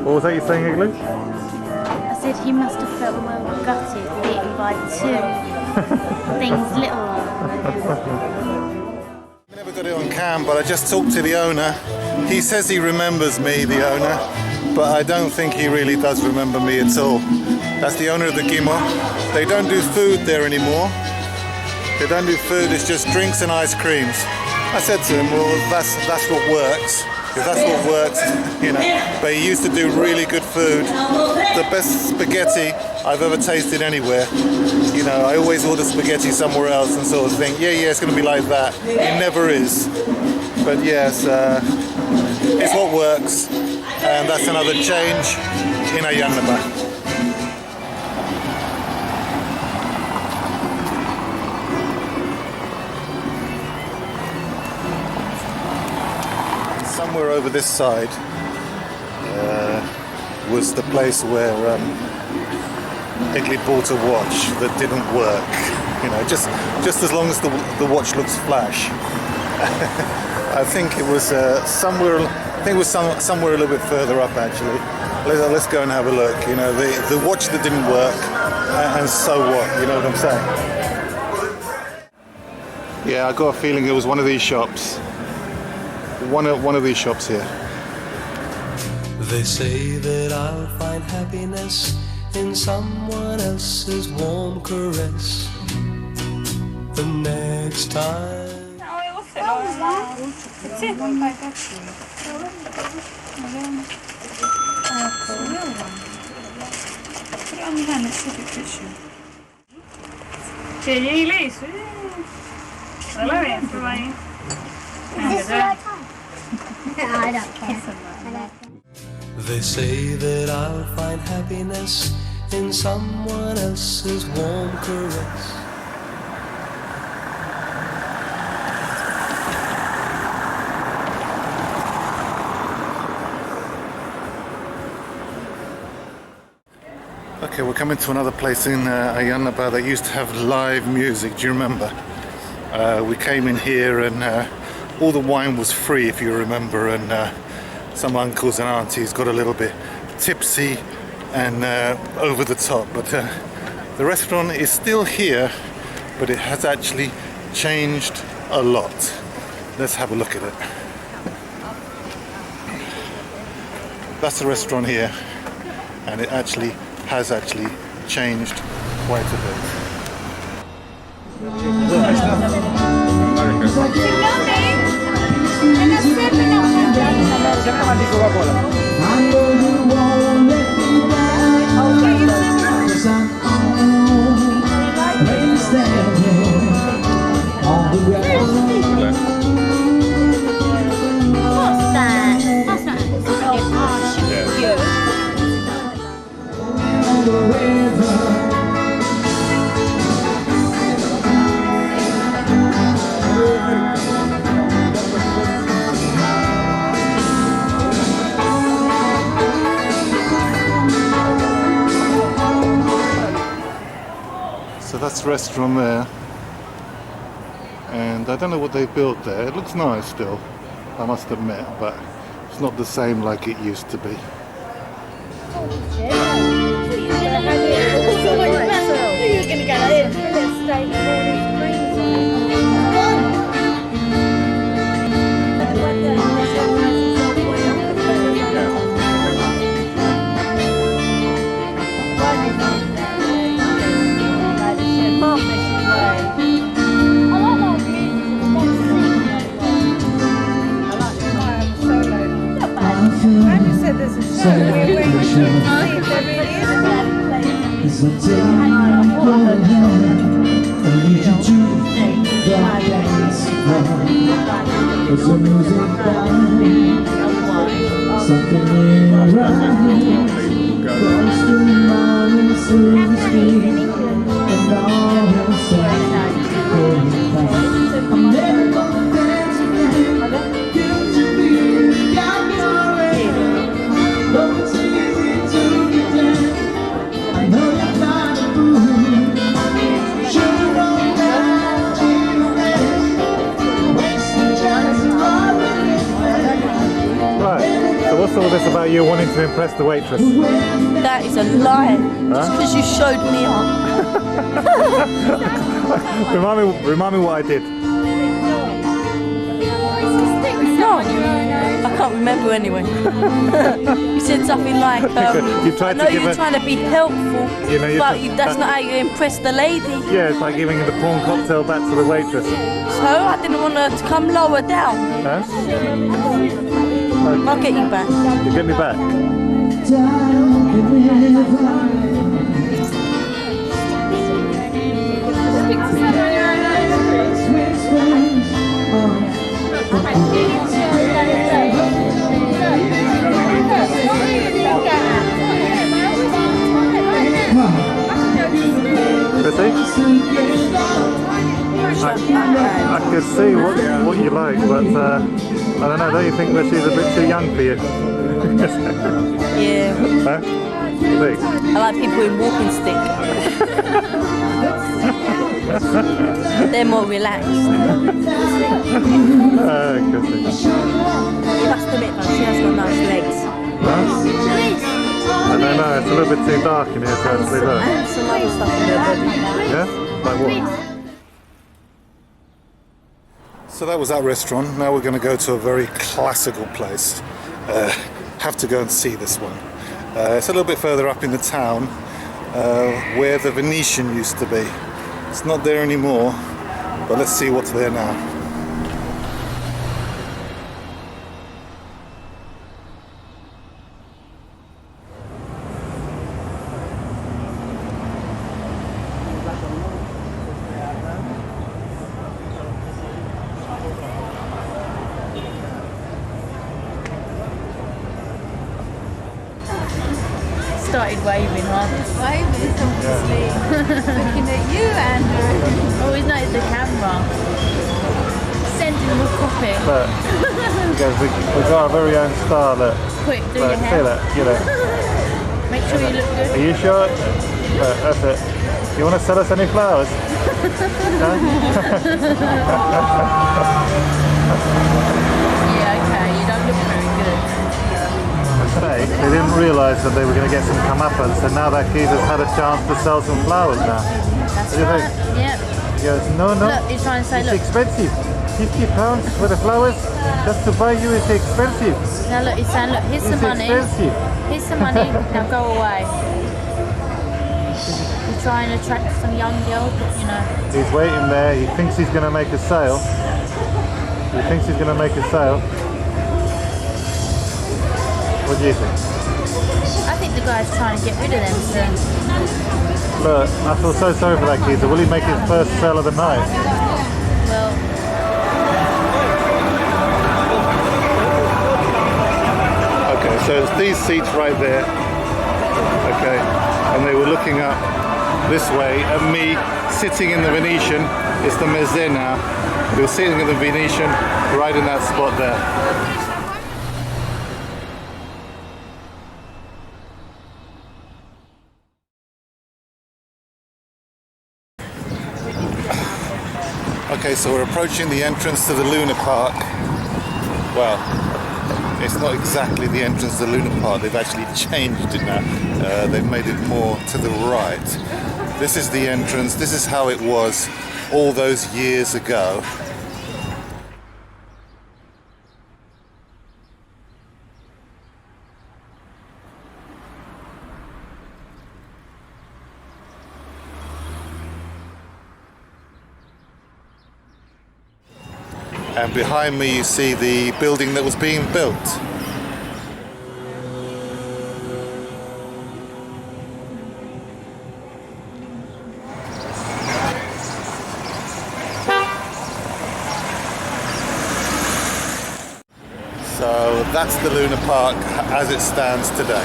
[SPEAKER 5] What was that you saying, Igloo?
[SPEAKER 11] I said he must have felt well gutted, beaten by two things little.
[SPEAKER 5] I never got it on cam, but I just talked to the owner. He says he remembers me, the owner, but I don't think he really does remember me at all. That's the owner of the Gimor. They don't do food there anymore. They don't do food, it's just drinks and ice creams. I said to him, well, that's what works. If that's what works, you know. But he used to do really good food. The best spaghetti I've ever tasted anywhere. You know, I always order spaghetti somewhere else and sort of think, yeah, it's going to be like that. It never is. But yes, it's what works. And that's another change in Ayia Napa. Somewhere over this side was the place where Igley bought a watch that didn't work. You know, just as long as the watch looks flash. I think it was somewhere. I think it was somewhere a little bit further up actually. Let's go and have a look. You know, the watch that didn't work, and so what? You know what I'm saying? Yeah, I got a feeling it was one of these shops. One of these shops here.
[SPEAKER 1] They say that I'll find happiness in someone else's warm caress. The next time.
[SPEAKER 3] Put it on your hand, let's see if it fits you. Hello, everybody.
[SPEAKER 8] I don't care.
[SPEAKER 1] They say that I'll find happiness in someone else's warm caress.
[SPEAKER 5] Okay, we're coming to another place in Ayia Napa that used to have live music. Do you remember? We came in here and all the wine was free, if you remember, and some uncles and aunties got a little bit tipsy and over the top, but the restaurant is still here, but it has actually changed a lot. Let's have a look at it. That's the restaurant here, and it actually has changed quite a bit.
[SPEAKER 11] What's that? That's not
[SPEAKER 5] So that's the restaurant there, and I don't know what they built there. It looks nice still, I must admit, but it's not the same like it used to be. What's all this about you wanting to impress the waitress?
[SPEAKER 12] That is a lie. Just because you showed me up.
[SPEAKER 5] remind me what I did.
[SPEAKER 12] No, I can't remember anyway. You said something like,
[SPEAKER 5] you tried
[SPEAKER 12] I know you're trying to be helpful,
[SPEAKER 5] you know,
[SPEAKER 12] but that's not how you impress the lady.
[SPEAKER 5] Yeah, it's like giving the prawn cocktail back to the waitress.
[SPEAKER 12] So I didn't want her to come lower down.
[SPEAKER 5] Huh?
[SPEAKER 12] I'll get you back.
[SPEAKER 5] You get me back? I could see what you like, but I don't know, don't you think that she's a bit too young for you?
[SPEAKER 12] Yeah.
[SPEAKER 5] Huh? See?
[SPEAKER 12] I like people in walking stick. They're more relaxed.
[SPEAKER 5] Good.
[SPEAKER 12] You must admit though, she has got nice legs.
[SPEAKER 5] Huh? I don't know, it's a little bit too dark in here to actually look.
[SPEAKER 12] And some other stuff in her body.
[SPEAKER 5] Yeah? Like what? So that was that restaurant. Now we're going to go to a very classical place. Have to go and see this one. It's a little bit further up in the town where the Venetian used to be. It's not there anymore, but let's see what's there now.
[SPEAKER 3] Started waving, huh? Waving, obviously. Looking at you, Andrew. Always notice the camera. Sending them a copy.
[SPEAKER 5] Look, because we got our very own star, look.
[SPEAKER 3] Quick, do
[SPEAKER 5] Look,
[SPEAKER 3] your
[SPEAKER 5] see
[SPEAKER 3] hair.
[SPEAKER 5] that, you know.
[SPEAKER 3] Make sure you look good.
[SPEAKER 5] Are you sure? Look, that's it. You want to sell us any flowers?
[SPEAKER 6] Yeah, okay, you don't look very good.
[SPEAKER 5] They didn't realise that they were going to get some comeuppance, and now that geezer's had a chance to sell some flowers now.
[SPEAKER 6] That's
[SPEAKER 5] What do you
[SPEAKER 6] right.
[SPEAKER 5] think?
[SPEAKER 6] Yeah.
[SPEAKER 5] He goes, no, no,
[SPEAKER 6] Look, he's trying to say,
[SPEAKER 5] it's
[SPEAKER 6] look.
[SPEAKER 5] expensive. £50 for the flowers, just to buy you is expensive.
[SPEAKER 6] Now look, he's saying, look, here's
[SPEAKER 5] It's
[SPEAKER 6] some money.
[SPEAKER 5] expensive.
[SPEAKER 6] Here's some money, now go away. He's trying to attract some young girls, but you know.
[SPEAKER 5] He's waiting there, he thinks he's going to make a sale. He thinks he's going to make a sale. What do you think?
[SPEAKER 6] I think the guy's trying to get rid of them, so.
[SPEAKER 5] Look, I feel so sorry for that geezer. Will he make his first sale of the night?
[SPEAKER 6] Well.
[SPEAKER 5] Okay, so it's these seats right there. Okay, and they were looking up this way at me sitting in the Venetian. It's the Mezze now. They were sitting in the Venetian right in that spot there. Okay, so we're approaching the entrance to the Luna Park. Well, it's not exactly the entrance to the Luna Park. They've actually changed it now. They've made it more to the right. This is the entrance. This is how it was all those years ago. And behind me you see the building that was being built. So that's the Luna Park as it stands today.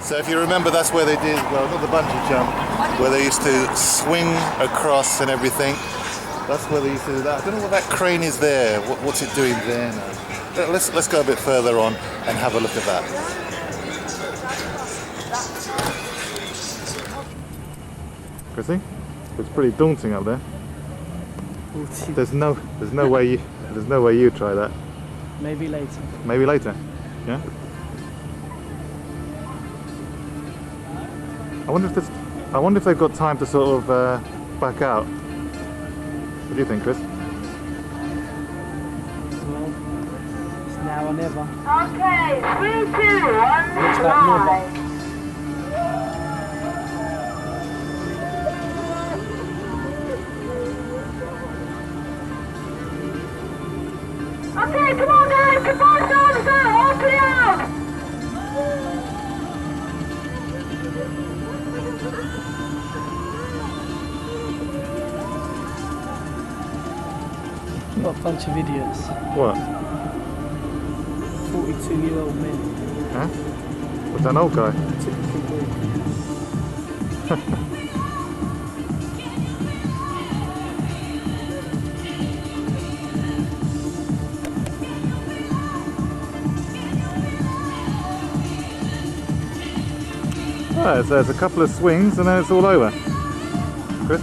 [SPEAKER 5] So if you remember, that's where they did, well, not the bungee jump, where they used to swing across and everything. That's where they used to do that. I don't know what that crane is there. What's it doing there now? Let's go a bit further on and have a look at that. Chrissy, it's pretty daunting up there. There's no way you try that.
[SPEAKER 10] Maybe later.
[SPEAKER 5] Maybe later. Yeah. I wonder if they've got time to sort of back out. What do you think, Chris?
[SPEAKER 10] Well, it's now or never.
[SPEAKER 13] Okay, 3, 2, 1,
[SPEAKER 10] Looks like
[SPEAKER 13] fly. Okay, come on guys, come on, open it up!
[SPEAKER 10] Got a bunch of idiots.
[SPEAKER 5] What?
[SPEAKER 10] 42-year-old men.
[SPEAKER 5] Huh? What's an old guy? Oh, so there's a couple of swings and then it's all over. Chris?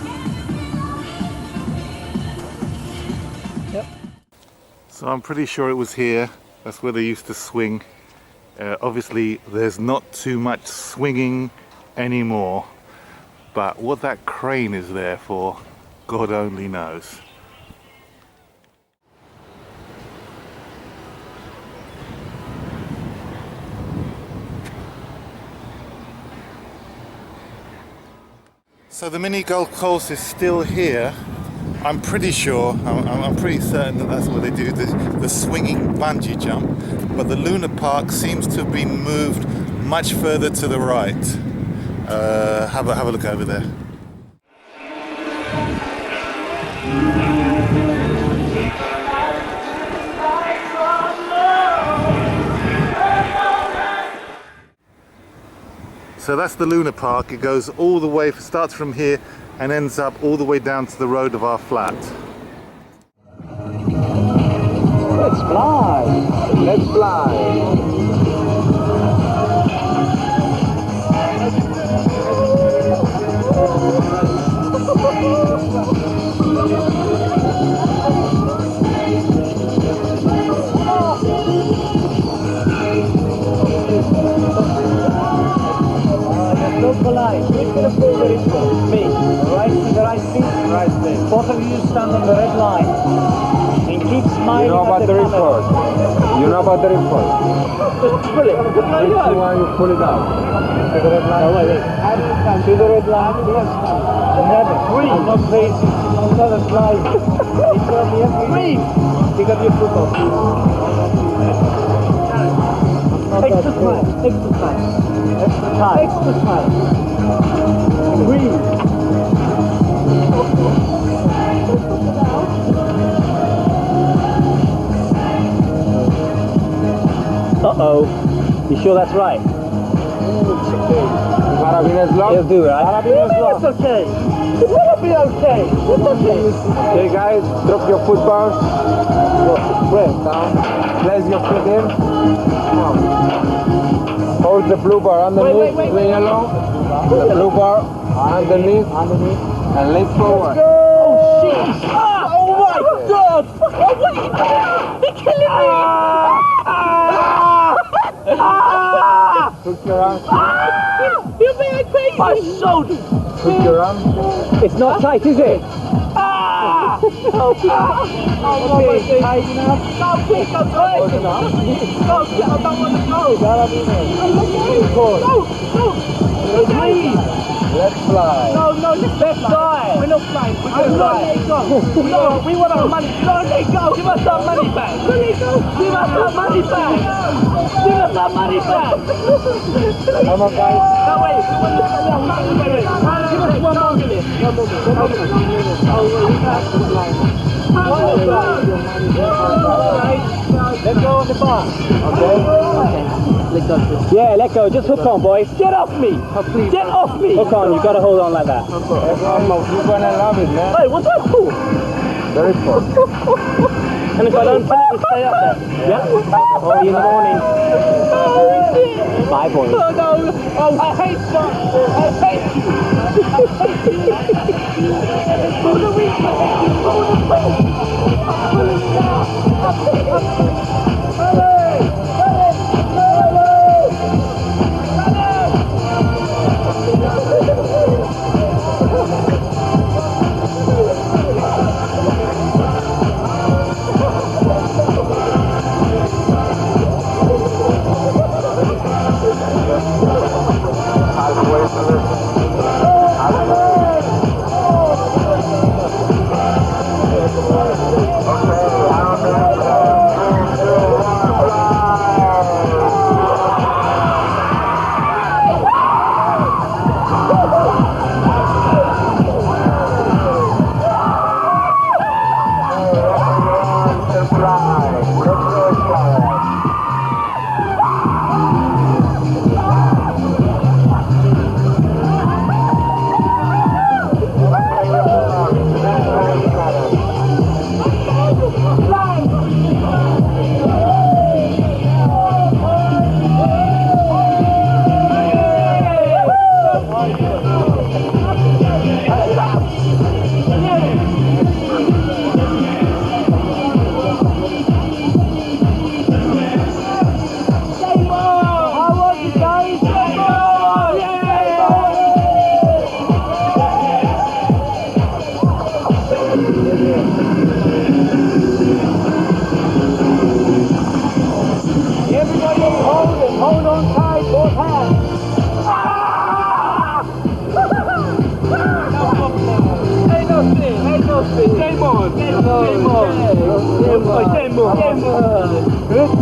[SPEAKER 10] Yep.
[SPEAKER 5] So I'm pretty sure it was here. That's where they used to swing. Obviously there's not too much swinging anymore, but what that crane is there for, God only knows. So the mini golf course is still here. I'm pretty sure, I'm pretty certain that that's where they do the swinging bungee jump. But the Luna Park seems to have been moved much further to the right. Have a look over there. So that's the Luna Park. It goes all the way, starts from here and ends up all the way down to the road of our flat.
[SPEAKER 14] Let's fly. Let's fly. So polite. Who's going to pull the ripcord? Me. Right to the right feet? Right feet. Both of you stand on the red line. And keep smiling. You know about the ripcord? You know about the ripcord? Just pull it. Which one you pull it out? To the red line. Oh, wait. To the red line. Never. Breathe. I'm not crazy. I'm not a slide. Breathe. Pick up your foot off. Extra time. Extra time. Extra time. Extra time. Breathe. Uh-oh. You sure that's right? It's okay. Carabiners lock? He'll do, right? Carabiners lock. It's okay. It's gonna be okay. It's okay. Okay, guys, drop your foot bounce. Where? Down. Place your foot in. Come on. Hold the blue bar underneath. Wait. Yellow. The blue bar underneath. And lean forward. Oh shit! Oh my god! Oh what are you doing? You're killing me! Put your arms. You're being crazy! My shoulder! Put your arms. It's not tight, is it? Okay, tight enough. Stop, please, I'm tight enough. Stop, I don't want to go. Go. Please. Let's fly. No, let's fly. We're not flying. We're going to fly. No, we want our money. No, let go. Give us our money back. Let go. Give us our money back. Give us our money back. Come on, guys. No, wait. Wait. Give us 1 more minute. 1 more minute. Oh, we have to fly. Let's go on the bar. Okay. Let go. Yeah, let go. Just hook on, boys. Get off me. Get off me. Hook on. You gotta hold on like that. You're gonna love it, man. Wait, what's that for? Very cool. And if I don't pull it, we stay up there. Yeah. See you in the morning. Bye, boys. Oh no. Oh, I hate that. I hate you. I hate you. For the week. For the week. Pull it down.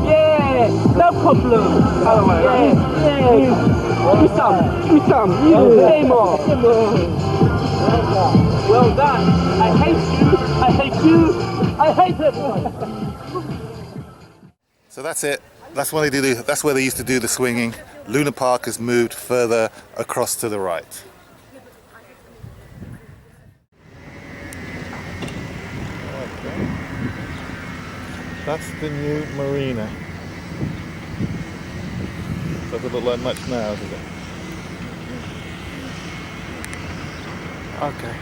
[SPEAKER 14] Yeah, no problem. Yeah. Give me some. Game on. Well done. I hate you. I hate everyone.
[SPEAKER 2] So that's it. That's where they used to do the swinging. Luna Park has moved further across to the right.
[SPEAKER 5] That's the new marina. Doesn't look like much now, does it? Okay.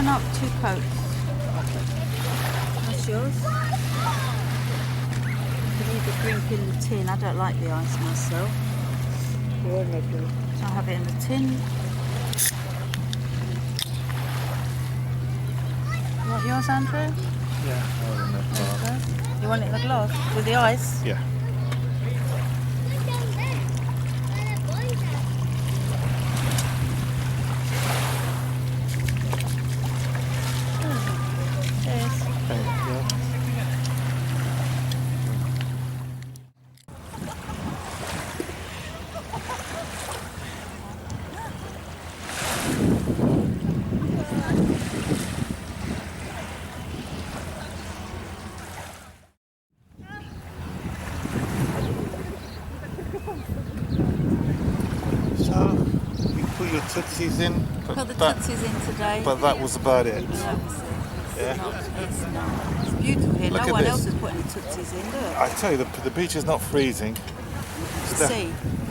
[SPEAKER 6] Up 2 Cokes. That's yours. You need the drink in the tin. I don't like the ice myself. So I'll have it in the tin. You want yours, Andrew?
[SPEAKER 5] Yeah.
[SPEAKER 6] You want it in the glass with the ice?
[SPEAKER 5] Yeah. Put your tootsies in.
[SPEAKER 6] Put the tootsies in today.
[SPEAKER 5] But that was about it.
[SPEAKER 6] That was it.
[SPEAKER 5] Yeah.
[SPEAKER 6] It's not. It's beautiful here.
[SPEAKER 5] Look
[SPEAKER 6] No
[SPEAKER 5] at
[SPEAKER 6] one
[SPEAKER 5] this.
[SPEAKER 6] else is putting the tootsies in. Look.
[SPEAKER 5] I tell you, the beach is not freezing.
[SPEAKER 6] The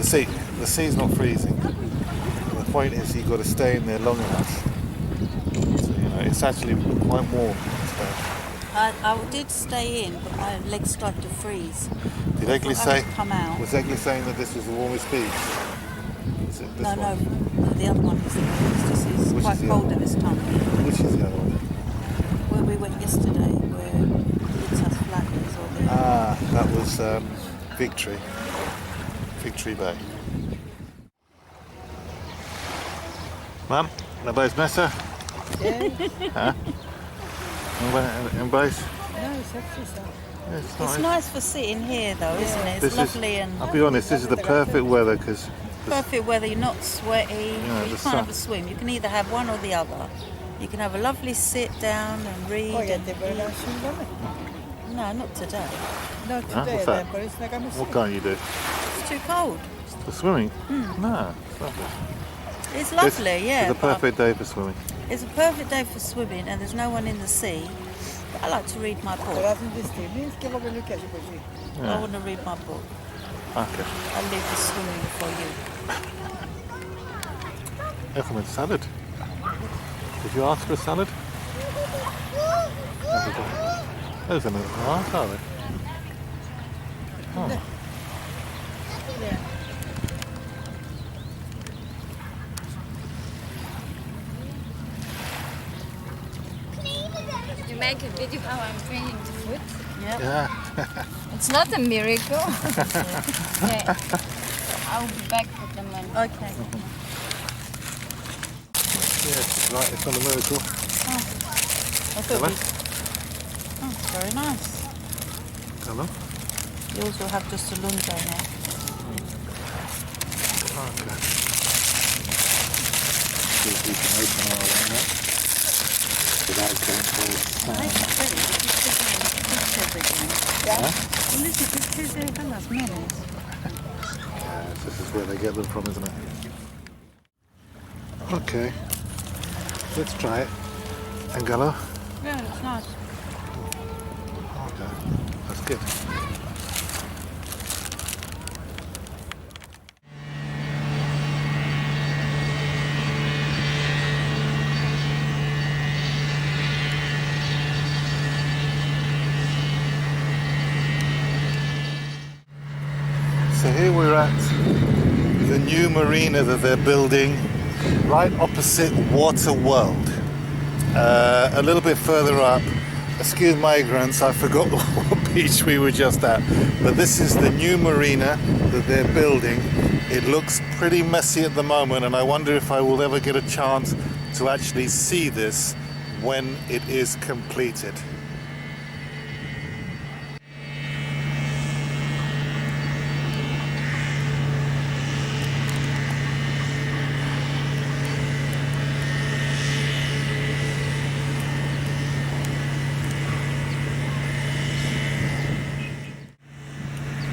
[SPEAKER 6] sea.
[SPEAKER 5] The sea's not freezing. The point is you've got to stay in there long enough. So, you know, it's actually quite warm.
[SPEAKER 6] I did stay in, but my legs started to freeze.
[SPEAKER 5] Did Egley say?
[SPEAKER 6] Come out.
[SPEAKER 5] Was Egley saying that this was the warmest beach? Is it this
[SPEAKER 6] No,
[SPEAKER 5] one?
[SPEAKER 6] the other one is the warmest. This is
[SPEAKER 5] Which
[SPEAKER 6] quite
[SPEAKER 5] is the
[SPEAKER 6] cold
[SPEAKER 5] other
[SPEAKER 6] at this time.
[SPEAKER 5] Which is the other one?
[SPEAKER 6] Where we went yesterday, where Litz's flat is, or the
[SPEAKER 5] That was Victory Bay. Mum, na ba mesa? Huh? In base?
[SPEAKER 9] No, it's actually
[SPEAKER 6] It's nice for sitting here, though, isn't it? It's lovely and
[SPEAKER 5] I'll be honest, this is the perfect weather because
[SPEAKER 6] perfect weather. You're not sweaty.
[SPEAKER 5] the
[SPEAKER 6] You
[SPEAKER 5] sun.
[SPEAKER 6] can't have a swim. You can either have one or the other. You can have a lovely sit down and read. And no, not today.
[SPEAKER 9] No, today
[SPEAKER 5] what's that?
[SPEAKER 9] then, but it's like I'm
[SPEAKER 5] What can't you do?
[SPEAKER 6] It's too cold.
[SPEAKER 5] For swimming? No, it's lovely.
[SPEAKER 6] It's lovely, yeah.
[SPEAKER 5] It's a perfect day for swimming.
[SPEAKER 6] It's a perfect day for swimming, and there's no one in the sea. But I like to read my book. I want to read my book.
[SPEAKER 5] Okay.
[SPEAKER 6] I'll leave the swimming for you.
[SPEAKER 5] Even met salad. Did you ask for a salad? Those are nice, are they? Oh.
[SPEAKER 15] You make a video how I'm bringing the food.
[SPEAKER 5] Yeah.
[SPEAKER 15] It's not a miracle. Yeah. I'll be back with the money.
[SPEAKER 6] Okay.
[SPEAKER 5] Yes, right, it's not a miracle.
[SPEAKER 6] I thought Oh, very nice.
[SPEAKER 5] Hello?
[SPEAKER 6] You also have just a lungo now.
[SPEAKER 5] Okay. See if we can open our one now. Without going cold. This is where they get them from, isn't it? Okay. Let's try it. Angelo?
[SPEAKER 6] Yeah, it's nice.
[SPEAKER 5] Okay. That's good. So here we're at the new marina that they're building right opposite Water World. A little bit further up, excuse my ignorance, I forgot what beach we were just at, but this is the new marina that they're building. It looks pretty messy at the moment, and I wonder if I will ever get a chance to actually see this when it is completed.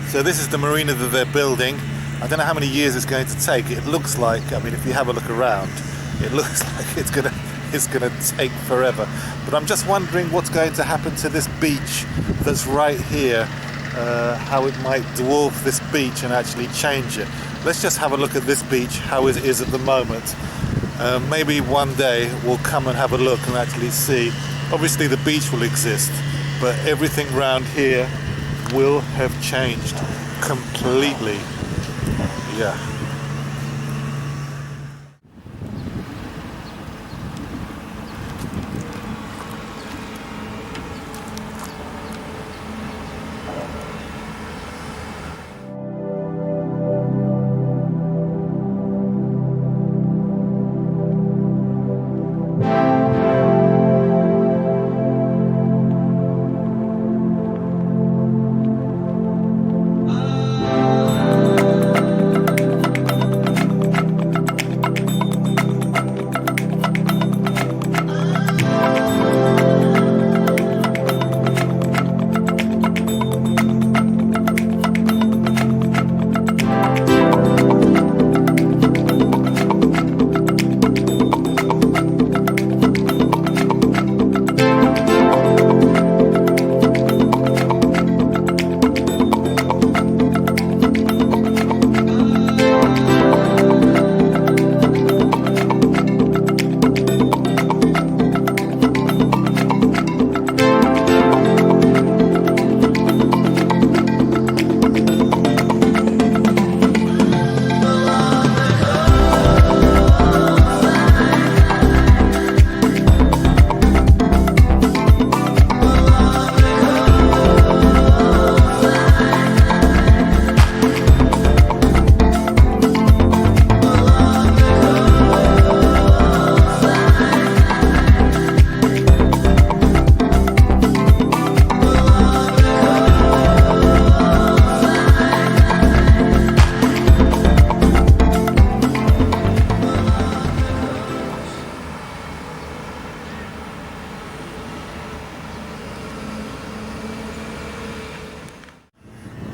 [SPEAKER 5] So this is the marina that they're building. I don't know how many years it's going to take. It looks like, I mean, if you have a look around, it looks like it's gonna take forever. But I'm just wondering what's going to happen to this beach that's right here, how it might dwarf this beach and actually change it. Let's just have a look at this beach, how it is at the moment. Maybe one day we'll come and have a look and actually see. Obviously the beach will exist, but everything around here will have changed completely. Yeah.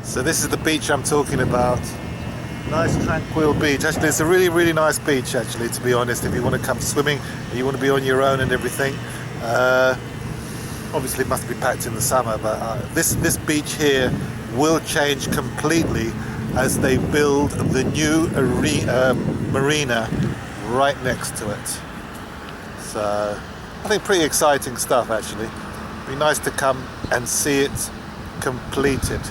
[SPEAKER 5] So this is the beach I'm talking about. Nice tranquil beach. Actually, it's a really, really nice beach, actually, to be honest, if you want to come swimming, you want to be on your own and everything. Obviously it must be packed in the summer, but this beach here will change completely as they build the new marina right next to it. So I think pretty exciting stuff, actually. Be nice to come and see it completed.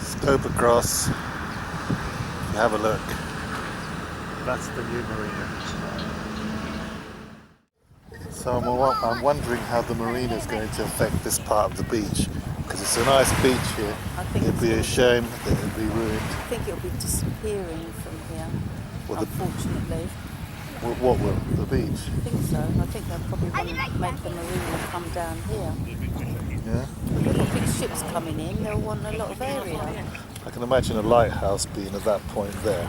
[SPEAKER 5] Scope across, have a look. That's the new marina. So I'm wondering how the marina is going to affect this part of the beach, because it's a nice beach here. It'd be a shame that it'd be ruined.
[SPEAKER 6] I think it'll be disappearing from here,
[SPEAKER 5] Well,
[SPEAKER 6] unfortunately.
[SPEAKER 5] What will? The beach?
[SPEAKER 6] I think so. I think they'll probably want to make the marina come down here.
[SPEAKER 5] Yeah?
[SPEAKER 6] If they've got big ships coming in, they'll want a lot of area.
[SPEAKER 5] I can imagine a lighthouse being at that point there.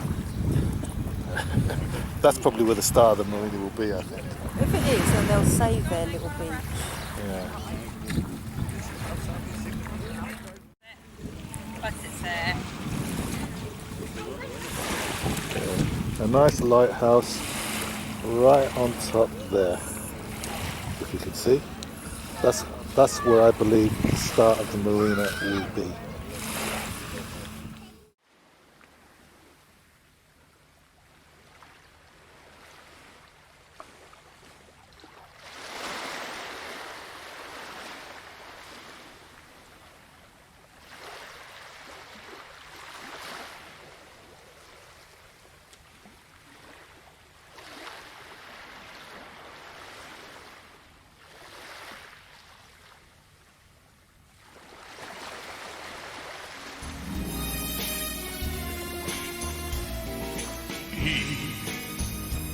[SPEAKER 5] That's probably where the start of the marina will be, I think.
[SPEAKER 6] If it is, then they'll save their little beach.
[SPEAKER 5] Yeah. A nice lighthouse right on top there. If you can see. That's where I believe the start of the marina will be.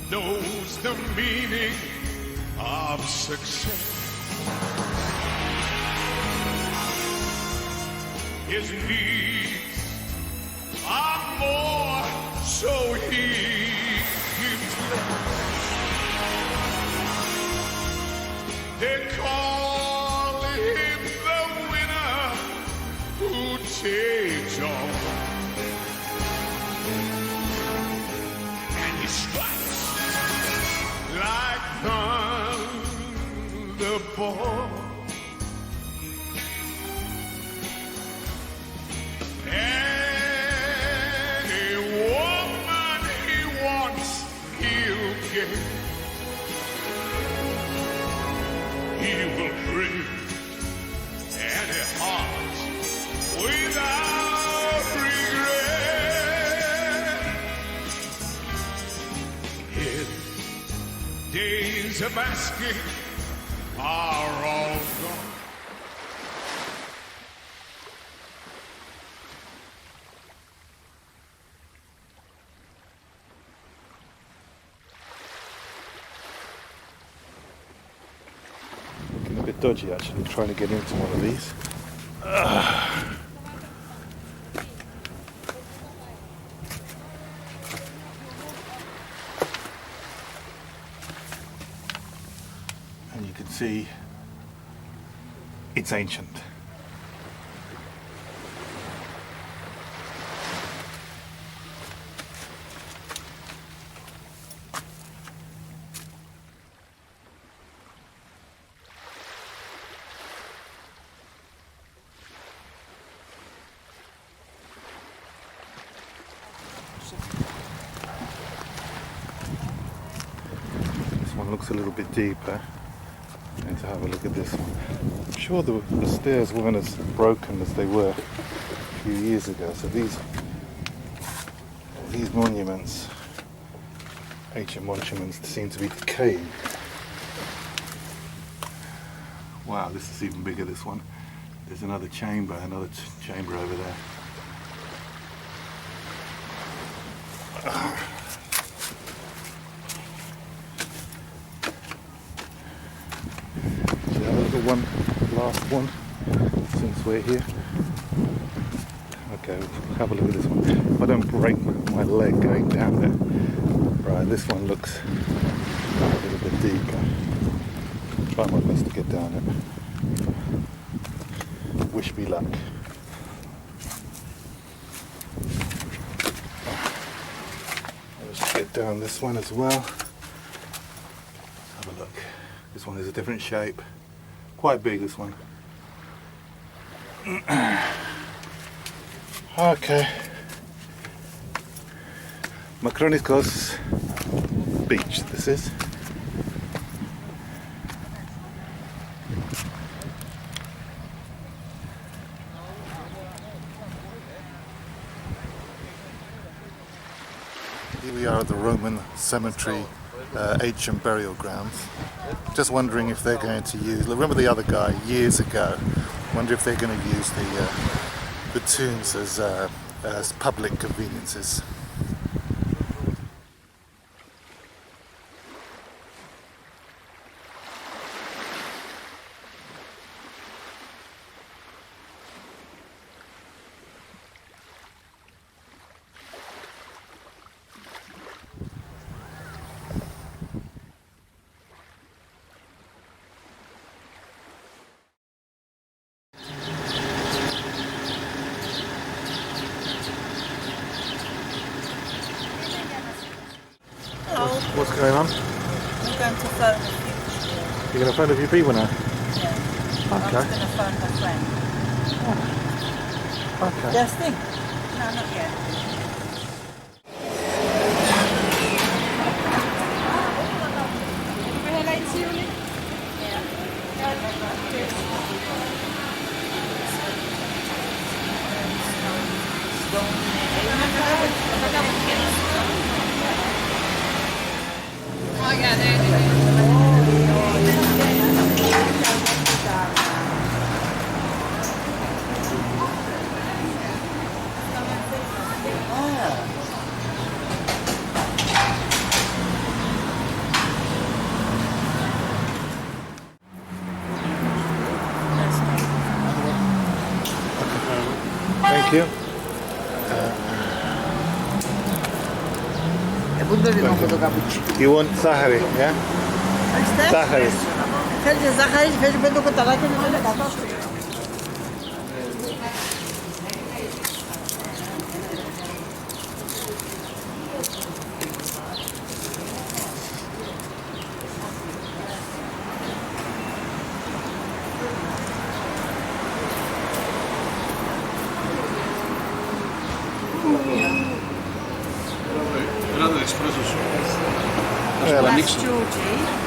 [SPEAKER 16] Knows the meaning of success. His needs are more, so he gives less. They call him the winner who takes all. And he strikes like thunderbolt. Any woman he wants, he'll get. He will bring any heart without regret. His days of asking are all gone.
[SPEAKER 5] Looking a bit dodgy actually, trying to get into one of these. And you can see it's ancient. This one looks a little bit deeper. Going to have a look at this one. I'm sure the stairs weren't as broken as they were a few years ago. So these monuments, ancient monuments, seem to be decaying. Wow, this is even bigger, this one. There's another chamber over there. One last one since we're here. Okay, we'll have a look at this one. If I don't break my leg going down there. Right, this one looks a little bit deeper. Try my best to get down it. Wish me luck. Let's get down this one as well. Have a look. This one is a different shape. Quite big, this one. Okay. Makronikos beach, this is. Here we are at the Roman cemetery, ancient burial grounds. Just wondering if they're going to use, remember the other guy years ago, wonder if they're going to use the tombs as as public conveniences. What's going on?
[SPEAKER 6] I'm going to phone a few.
[SPEAKER 5] You're going to phone a few people now?
[SPEAKER 6] Yeah.
[SPEAKER 5] Okay.
[SPEAKER 6] I'm just going to phone my friend.
[SPEAKER 5] Okay.
[SPEAKER 6] Justin? No, not yet.
[SPEAKER 5] Thank you. You want Zahari, yeah? Zahari.
[SPEAKER 17] Another espresso shot.
[SPEAKER 5] Yeah,
[SPEAKER 6] That's Georgie.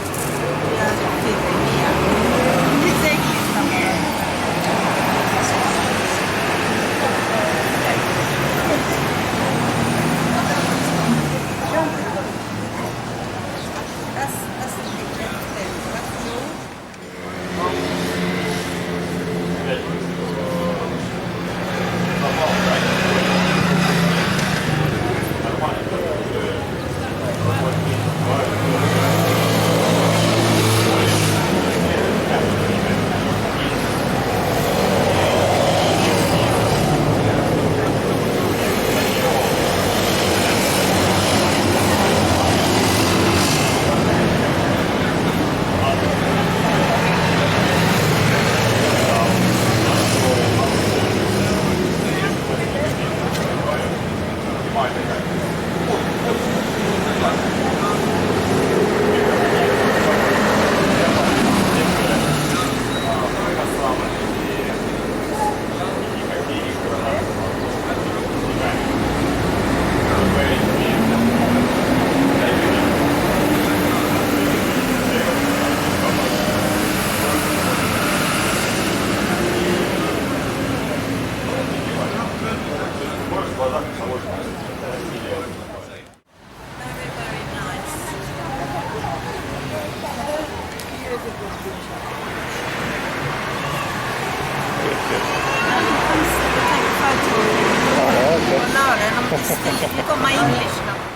[SPEAKER 6] You've got my English number.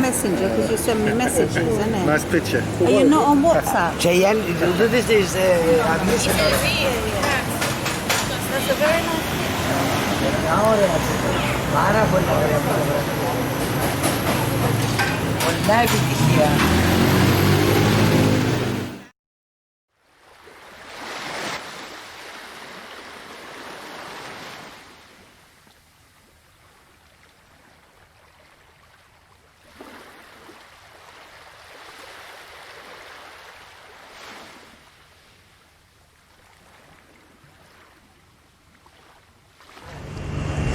[SPEAKER 6] Messenger, because you send me messages, isn't it?
[SPEAKER 5] Nice picture.
[SPEAKER 6] Are you not on WhatsApp?
[SPEAKER 9] This is
[SPEAKER 6] That's a very nice.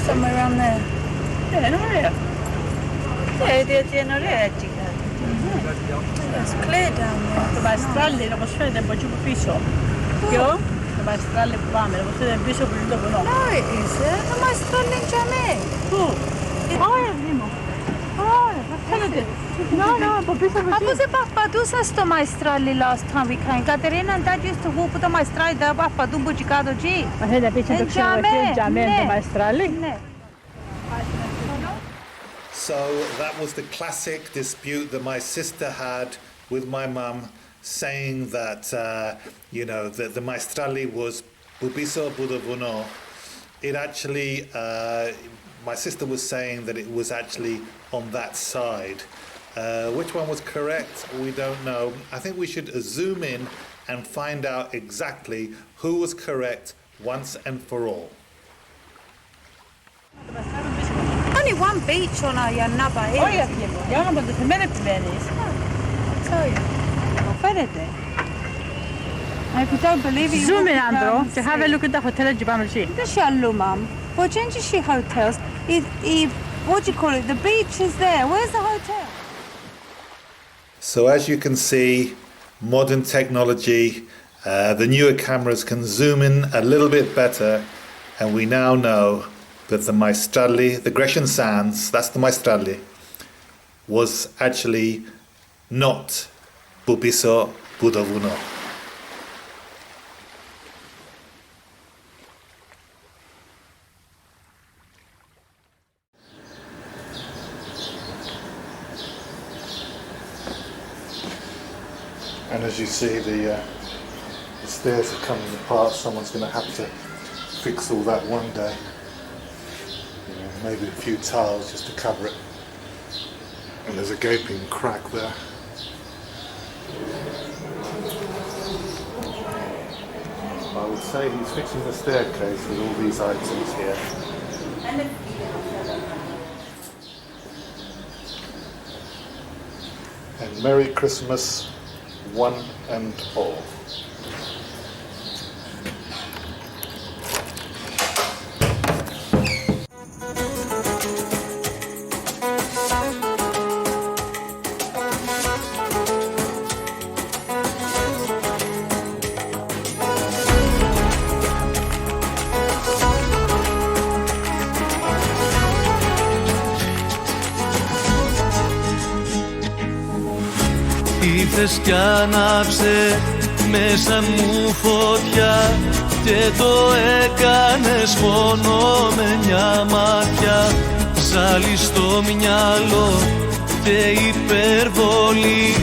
[SPEAKER 6] Somewhere around there. Yeah, not here. Yeah, not here. It's clear down there.
[SPEAKER 10] Το μαστράλι, όπως φαίνεται από εκεί που πίσω. Ποιο? Το μαστράλι που πάμε, όπως φαίνεται πίσω που είναι το βουνό.
[SPEAKER 6] No, it isn't. The μαστράλι είναι για μέ.
[SPEAKER 10] Πού? Όχι, Δήμο. Όχι.
[SPEAKER 3] I was at Papadusa στο Maestrale last time we came. Caterina and Dad used to walk with the Maestrale there, Papadu Bugicato G.
[SPEAKER 18] Ma sei da piccolo che c'era già maestrale?
[SPEAKER 5] So that was the classic dispute that my sister had with my mum, saying that that the Maestrale was Bubiso Budavuno. It actually, my sister was saying that it was actually on that side. Which one was correct? We don't know. I think we should zoom in and find out exactly who was correct once and for all.
[SPEAKER 3] Only one beach on Ayia Napa Holidays.
[SPEAKER 9] Oh, yeah, yeah, but the minute Venice.
[SPEAKER 3] I'll tell you. Φαίνεται. If you don't believe it,
[SPEAKER 9] Zoom in, Andrew, to have a look at the hotel at Jibamchi.
[SPEAKER 3] Δεν έχει αλλού, Mum. For Genji hotels, what do you call it? The beach is there. Where's the hotel?
[SPEAKER 5] So as you can see, modern technology, the newer cameras can zoom in a little bit better, and we now know that the Maestrale, the Grecian Sands, that's the Maestrale, was actually not Bubiso Budavuno. And as you see, the stairs are coming apart. Someone's going to have to fix all that one day. Maybe a few tiles just to cover it. And there's a gaping crack there. I would say he's fixing the staircase with all these items here. And Merry Christmas, one and all.
[SPEAKER 19] Ήρθες κι άναψε μέσα μου φωτιά και το έκανες μόνο με μια ματιά. Ζάλι στο μυαλό και υπερβολή,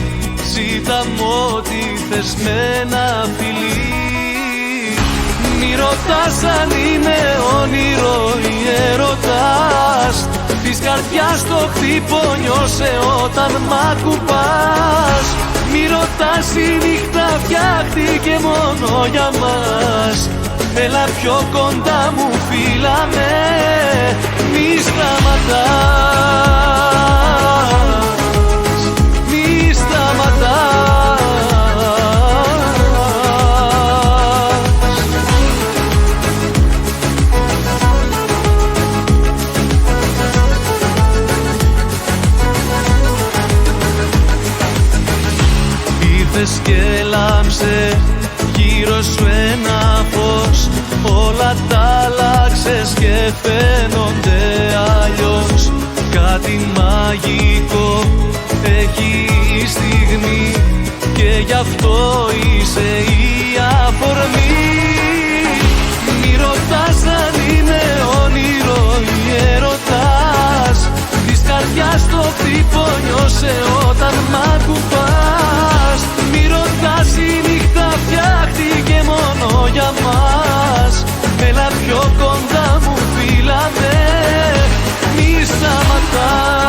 [SPEAKER 19] ζήτα μου ό,τι θες με ένα φιλί. Μη ρωτάς αν είναι όνειρο ή έρωτας, της καρδιάς το χτύπο νιώσε όταν μ' ακουμπάς. Μη ρωτάς, η νύχτα φτιάχτηκε μόνο για μας. Έλα πιο κοντά μου, φίλα με, μη σταματάς, μη σταματάς. Ήρθες και λάμψε γύρω σου ένα φως, όλα τα άλλαξες και φαίνονται αλλιώς. Κάτι μαγικό έχει η στιγμή και γι' αυτό είσαι η αφορμή. Μη ρωτάς αν είναι όνειρο ή έρωτας, της καρδιάς το χτύπο νιώσε όταν μ' ακουμπάς. Μη ρωτάς, η νύχτα φτιάχτηκε μόνο για μας. Έλα πιο κοντά μου, φίλα με, μη σταματάς.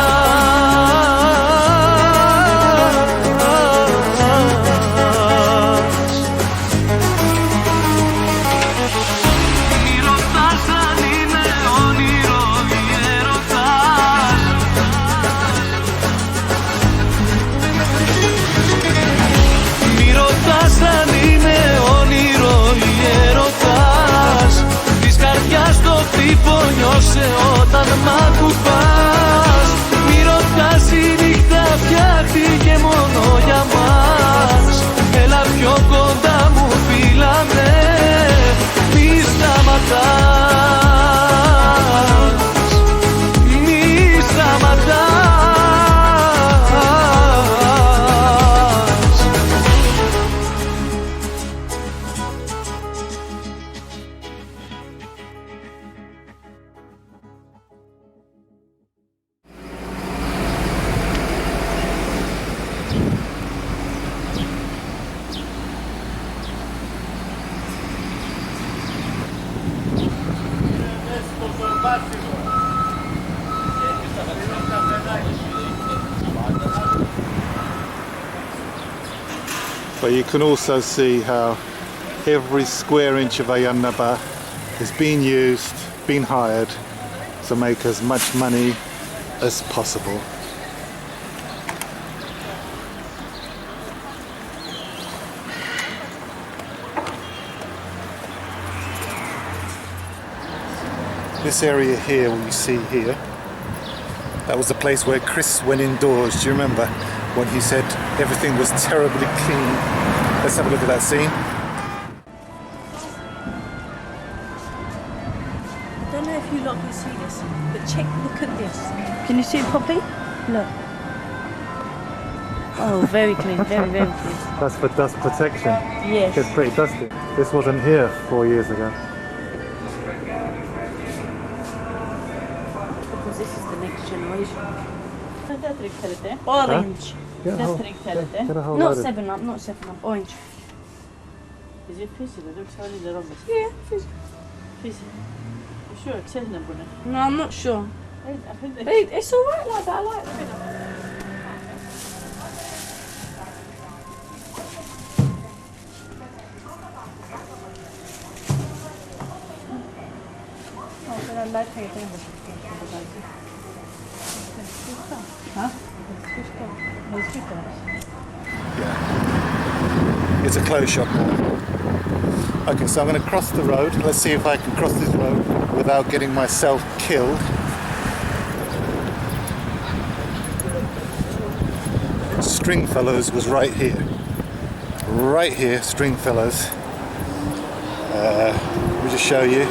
[SPEAKER 5] But you can also see how every square inch of Ayia Napa is being used, being hired to make as much money as possible. This area here, what you see here, that was the place where Chris went indoors. Do you remember when he said everything was terribly clean? Let's have a look at that scene.
[SPEAKER 12] I don't know if you lot can see this, but look at this. Can you see it, Poppy? Look. Oh, very clean, very, very clean.
[SPEAKER 5] That's for dust protection.
[SPEAKER 12] Yes.
[SPEAKER 5] It's pretty dusty. This wasn't here 4 years ago.
[SPEAKER 12] Because this is the next generation. Orange.
[SPEAKER 5] Get a whole
[SPEAKER 12] Not
[SPEAKER 5] load of-
[SPEAKER 12] 7 Up, not 7 Up. Orange.
[SPEAKER 10] Is it fizzy? It looks only the wrong.
[SPEAKER 12] Yeah, fizzy.
[SPEAKER 10] Fizzy. You sure it's in them, Brunner?
[SPEAKER 12] No, I'm not sure.
[SPEAKER 10] I think they...
[SPEAKER 12] It's alright like that, I like it.
[SPEAKER 5] Yeah. It's a clothes shop now. Okay, so I'm going to cross the road. Let's see if I can cross this road without getting myself killed. Stringfellows was right here. Right here, Stringfellows. Let me just show you.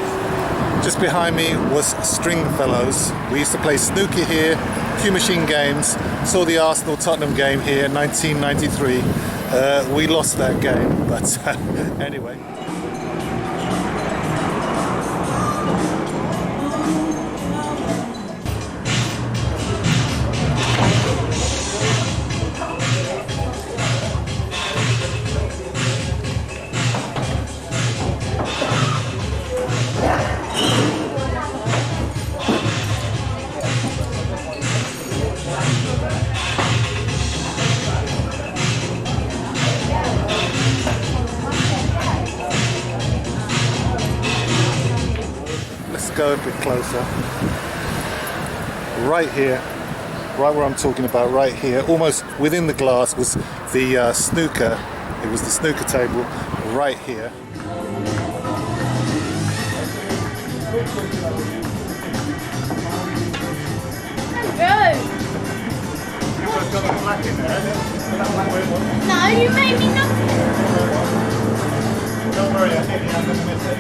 [SPEAKER 5] Just behind me was Stringfellows. We used to play snooker here, cue machine games. Saw the Arsenal-Tottenham game here in 1993. We lost that game, but anyway. Go a bit closer. Right here, right where I'm talking about, right here, almost within the glass was the snooker. It was the snooker table right here.
[SPEAKER 11] No, you made me not.
[SPEAKER 5] Don't worry, I think I'm going to miss it.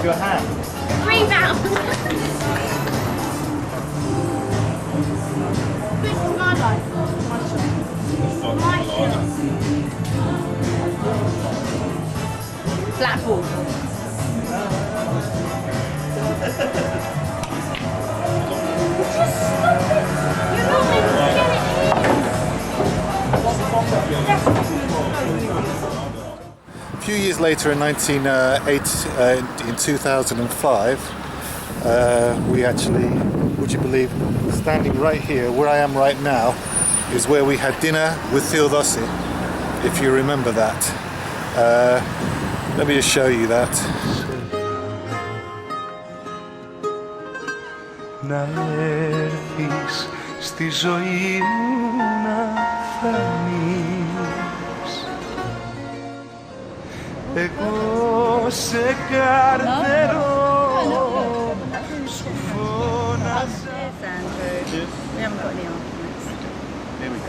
[SPEAKER 5] Your hand.
[SPEAKER 11] Rebound. This is my life. My shot. Flat ball. Just stop it. You're not meant to get it in.
[SPEAKER 5] A few years later, in 2005, we actually, would you believe, standing right here, where I am right now, is where we had dinner with Theodosi, if you remember that. Let me just show you that.
[SPEAKER 19] Να έρθεις στη ζωή μου να φανείς. Εγώ σε καρτερώ, σου φώναζα.
[SPEAKER 6] We haven't got any arguments.
[SPEAKER 5] Here we go.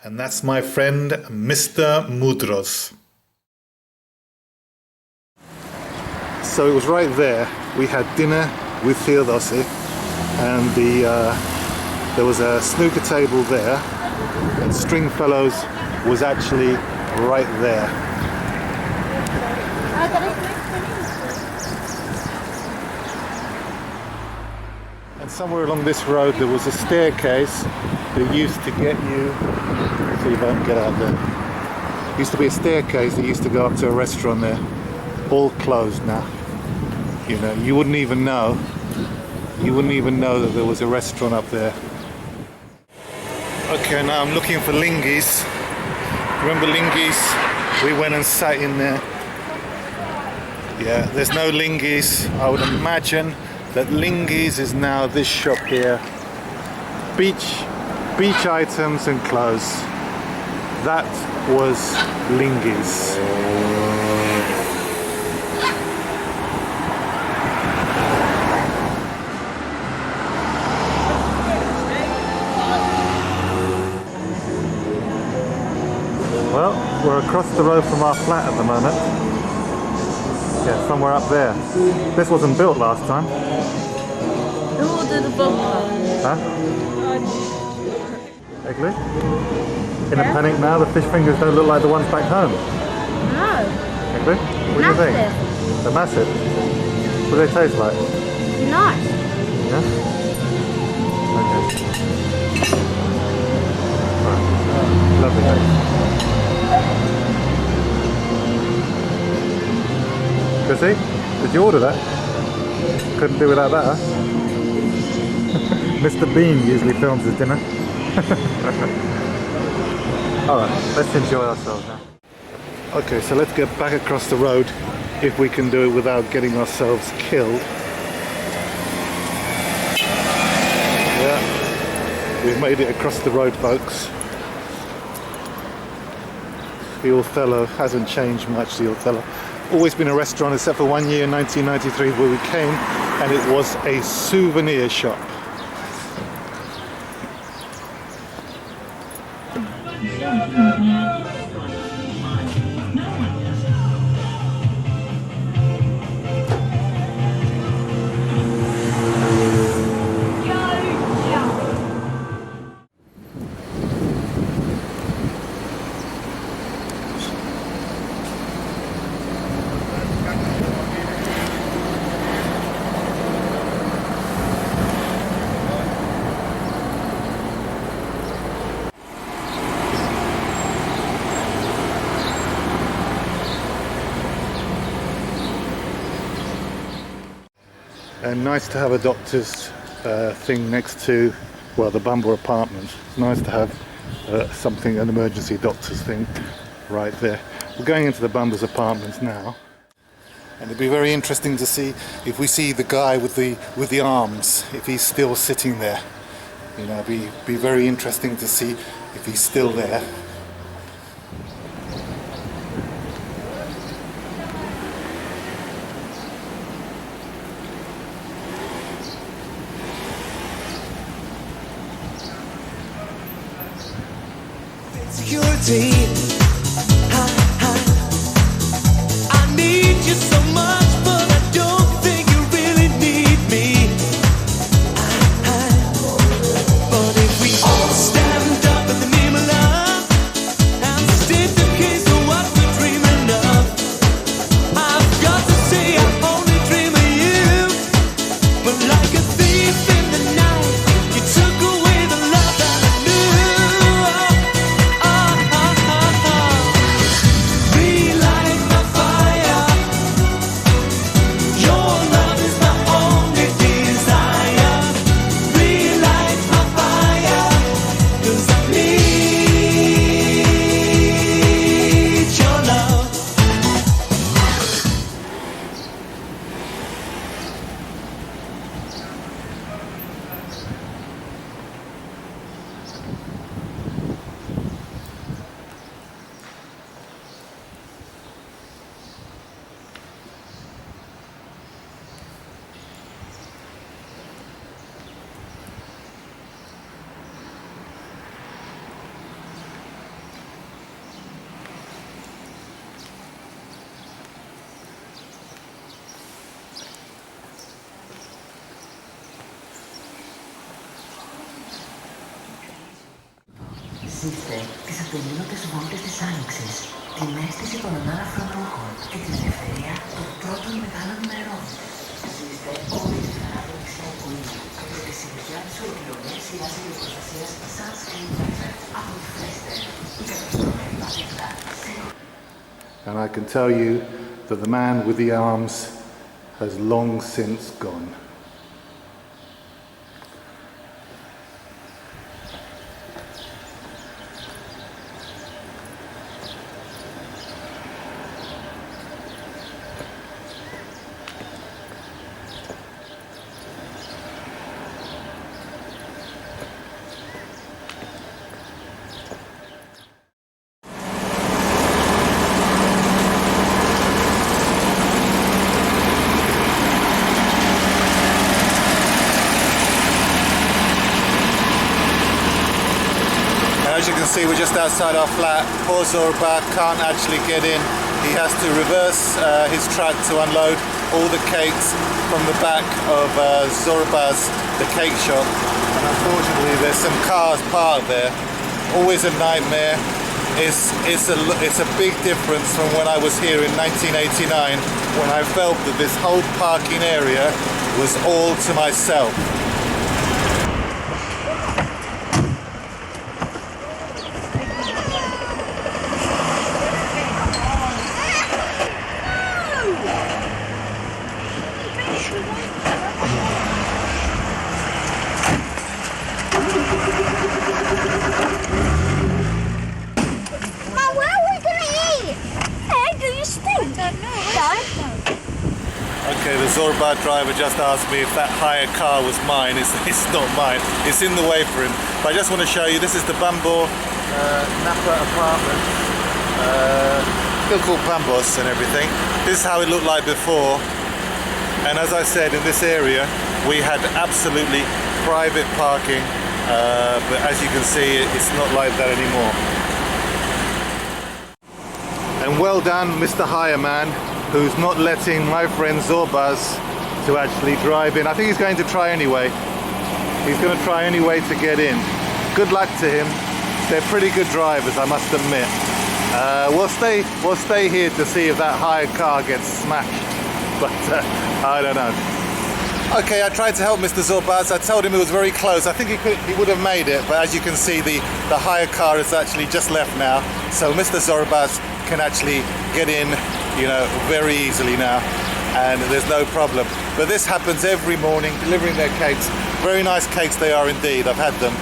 [SPEAKER 5] And that's my friend Mr. Mudros. So it was right there. We had dinner with Theodosi, and there was a snooker table there, and Stringfellows was actually right there. And somewhere along this road there was a staircase that used to get you, see if I can get out there. Used to be a staircase that used to go up to a restaurant there. All closed now. You know, you wouldn't even know that there was a restaurant up there. Okay, now I'm looking for Lingi's. Remember Lingi's? We went and sat in there. Yeah, there's no Lingi's. I would imagine that Lingi's is now this shop here. Beach items and clothes. That was Lingi's. Well, we're across the road from our flat at the moment. Yeah, somewhere up there. This wasn't built last time.
[SPEAKER 12] Who ordered the bumper?
[SPEAKER 5] Huh? Egley? In a panic now, the fish fingers don't look like the ones back home.
[SPEAKER 11] No.
[SPEAKER 5] Egley? What do you think? They're massive. What do they taste like?
[SPEAKER 11] Nice.
[SPEAKER 5] Yeah? Okay. Right. Lovely. Chrissy, did you order that? Couldn't do without that, huh? Mr. Bean usually films his dinner. Alright, let's enjoy ourselves now. Okay, so let's get back across the road if we can do it without getting ourselves killed. Yeah, we've made it across the road, folks. The Othello hasn't changed much, the Othello. Always been a restaurant except for 1 year in 1993 where we came and it was a souvenir shop. And nice to have a doctor's thing next to, well, the Bumble apartment. It's nice to have something, an emergency doctor's thing right there. We're going into the Bumbles apartments now. And it'd be very interesting to see if we see the guy with the arms, if he's still sitting there. You know, it'd be very interesting to see if he's still there.
[SPEAKER 1] Security, I need you so much, but I don't think you really need me. But if we all stand up in the name of love and state the case of what we're dreaming of, I've got to say I only dream of you. But like a thief in the night, you took away the love that I knew.
[SPEAKER 20] Ζήστε τις ατελείωτες βόλτες της άνοιξης, την αίσθηση των ανάλαφρων ρούχων και την ελευθερία των πρώτων μεγάλων ημερών. Ζήστε όλη τη χαρά του νησιά Οικοή από τη συμπλοκιά της ολοκληρωμένης σειράς ηλεκτροπροστασίας Sunscreen Perfect από τη Φρέστερ. Η κατασκευή παθητά.
[SPEAKER 5] And I can tell you that the man with the arms has long since gone. As you can see, we're just outside our flat. Poor Zorba can't actually get in. He has to reverse his truck to unload all the cakes from the back of Zorba's, the cake shop. And unfortunately, there's some cars parked there. Always a nightmare. It's a big difference from when I was here in 1989, when I felt that this whole parking area was all to myself. Okay, the Zorba driver just asked me if that hire car was mine. It's not mine. It's in the way for him. But I just want to show you, this is the Bambo Napa apartment. Still called Bambos and everything. This is how it looked like before. And as I said, in this area, we had absolutely private parking. But as you can see, it's not like that anymore. And well done, Mr. Hireman, who's not letting my friend Zorbaz to actually drive in. I think he's going to try anyway. He's going to try anyway to get in. Good luck to him. They're pretty good drivers, I must admit. We'll stay here to see if that hired car gets smashed. But I don't know. Okay, I tried to help Mr. Zorbaz. I told him it was very close. I think he would have made it, but as you can see, the hired car is actually just left now. So Mr. Zorbaz can actually get in, you know, very easily now, and there's no problem. But this happens every morning, delivering their cakes. Very nice cakes they are indeed. I've had them.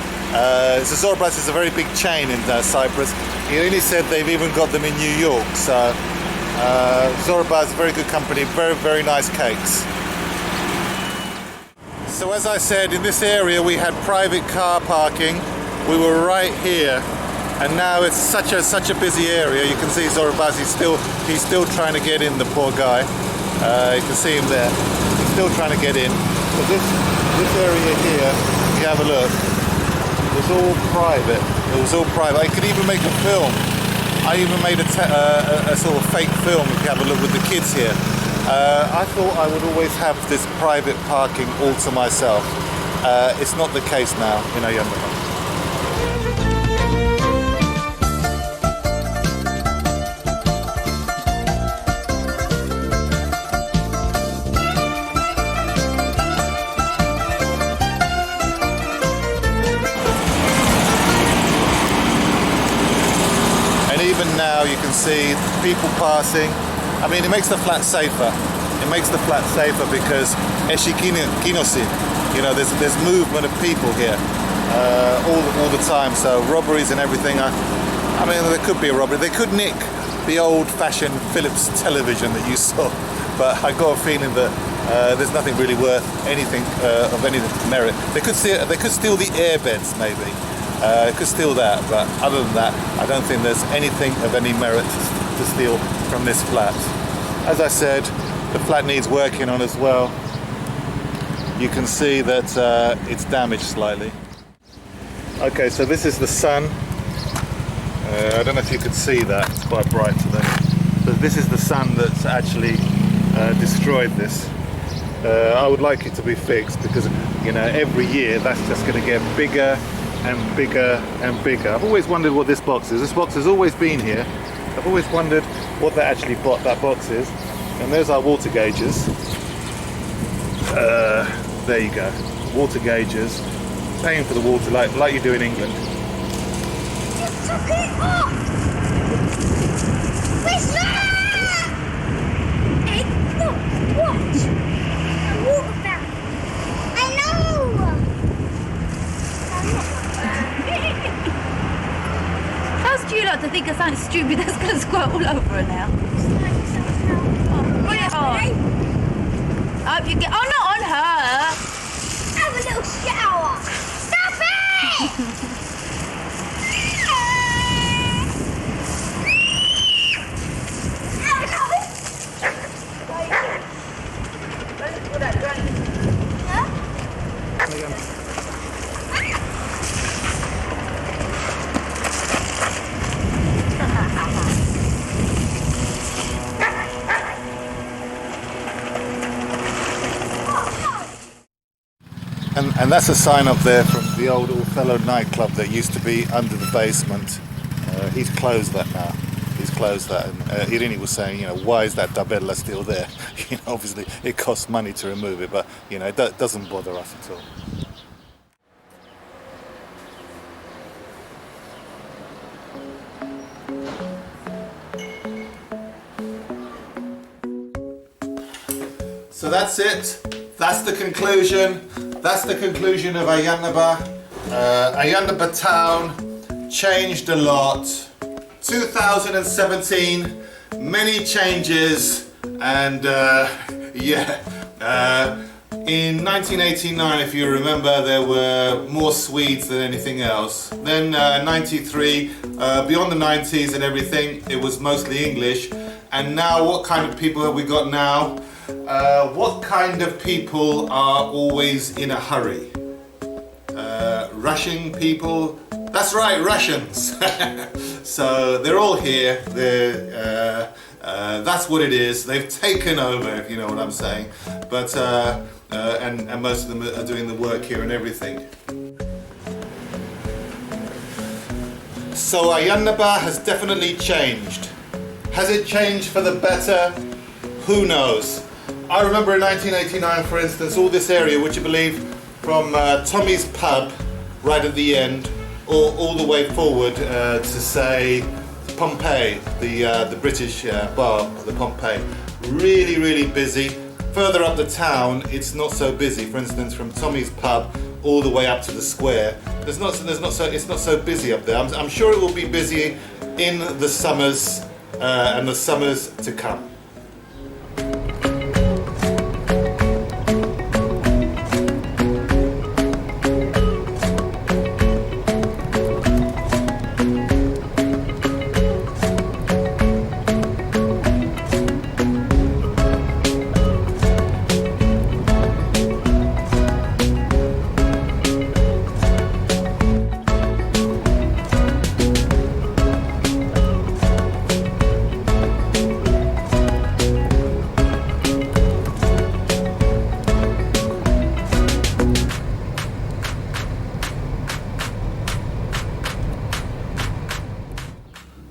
[SPEAKER 5] So Zorbaz is a very big chain in Cyprus. He only said they've even got them in New York. So Zorbaz, very good company, very, very nice cakes. So as I said, in this area we had private car parking. We were right here, and now it's such a busy area. You can see Zorbaz, he's still trying to get in, the poor guy. You can see him there. He's still trying to get in. But this area here, if you have a look, it was all private. It was all private. I could even make a film. I even made a sort of fake film, if you have a look, with the kids here. I thought I would always have this private parking all to myself. It's not the case now in Ayia Napa. Even now you can see people passing. I mean, it makes the flat safer. It makes the flat safer because Eshikinosin, you know, there's movement of people here all the time. So robberies and everything. I mean, there could be a robbery. They could nick the old-fashioned Philips television that you saw, but I got a feeling that there's nothing really worth anything of any merit. They could steal the airbeds, maybe. Could steal that, but other than that, I don't think there's anything of any merit to steal from this flat. As I said, the flat needs working on as well. You can see that it's damaged slightly. Okay, so this is the sun. I don't know if you could see that, it's quite bright today. But this is the sun that's actually destroyed this. I would like it to be fixed because, you know, every year that's just going to get bigger and bigger and bigger. I've always wondered what this box is. This box has always been here. I've always wondered what that box is. And there's our water gauges. There you go. Water gauges. Paying for the water like you do in England.
[SPEAKER 13] You took it off! Whistler! Hey, look, watch! A water fountain. I know!
[SPEAKER 6] How do you like to think of something stupid that's going to squirt all over her now? Put it on. I hope you get... Oh, not on her!
[SPEAKER 13] Have a little shower! Stop it!
[SPEAKER 5] And that's a sign up there from the old Othello nightclub that used to be under the basement. He's closed that now. He's closed that. And Irini was saying, you know, why is that tabella still there? You know, obviously it costs money to remove it, but you know, it doesn't bother us at all.
[SPEAKER 2] So that's it. That's the conclusion. That's the conclusion of Ayia Napa. Ayia Napa town changed a lot. 2017, many changes, and in 1989, if you remember, there were more Swedes than anything else. Then 93, beyond the 90s and everything, it was mostly English. And now, what kind of people have we got now? What kind of people are always in a hurry? Russian people? That's right, Russians. So they're all here. That's what it is. They've taken over, if you know what I'm saying. But and most of them are doing the work here and everything. So Ayia Napa has definitely changed. Has it changed for the better? Who knows? I remember in 1989, for instance, all this area, would you believe, from Tommy's pub, right at the end, all the way forward to say Pompeii, the British bar, the Pompeii, really, really busy. Further up the town, it's not so busy. For instance, from Tommy's pub all the way up to the square, it's not so busy up there. I'm sure it will be busy in the summers and the summers to come.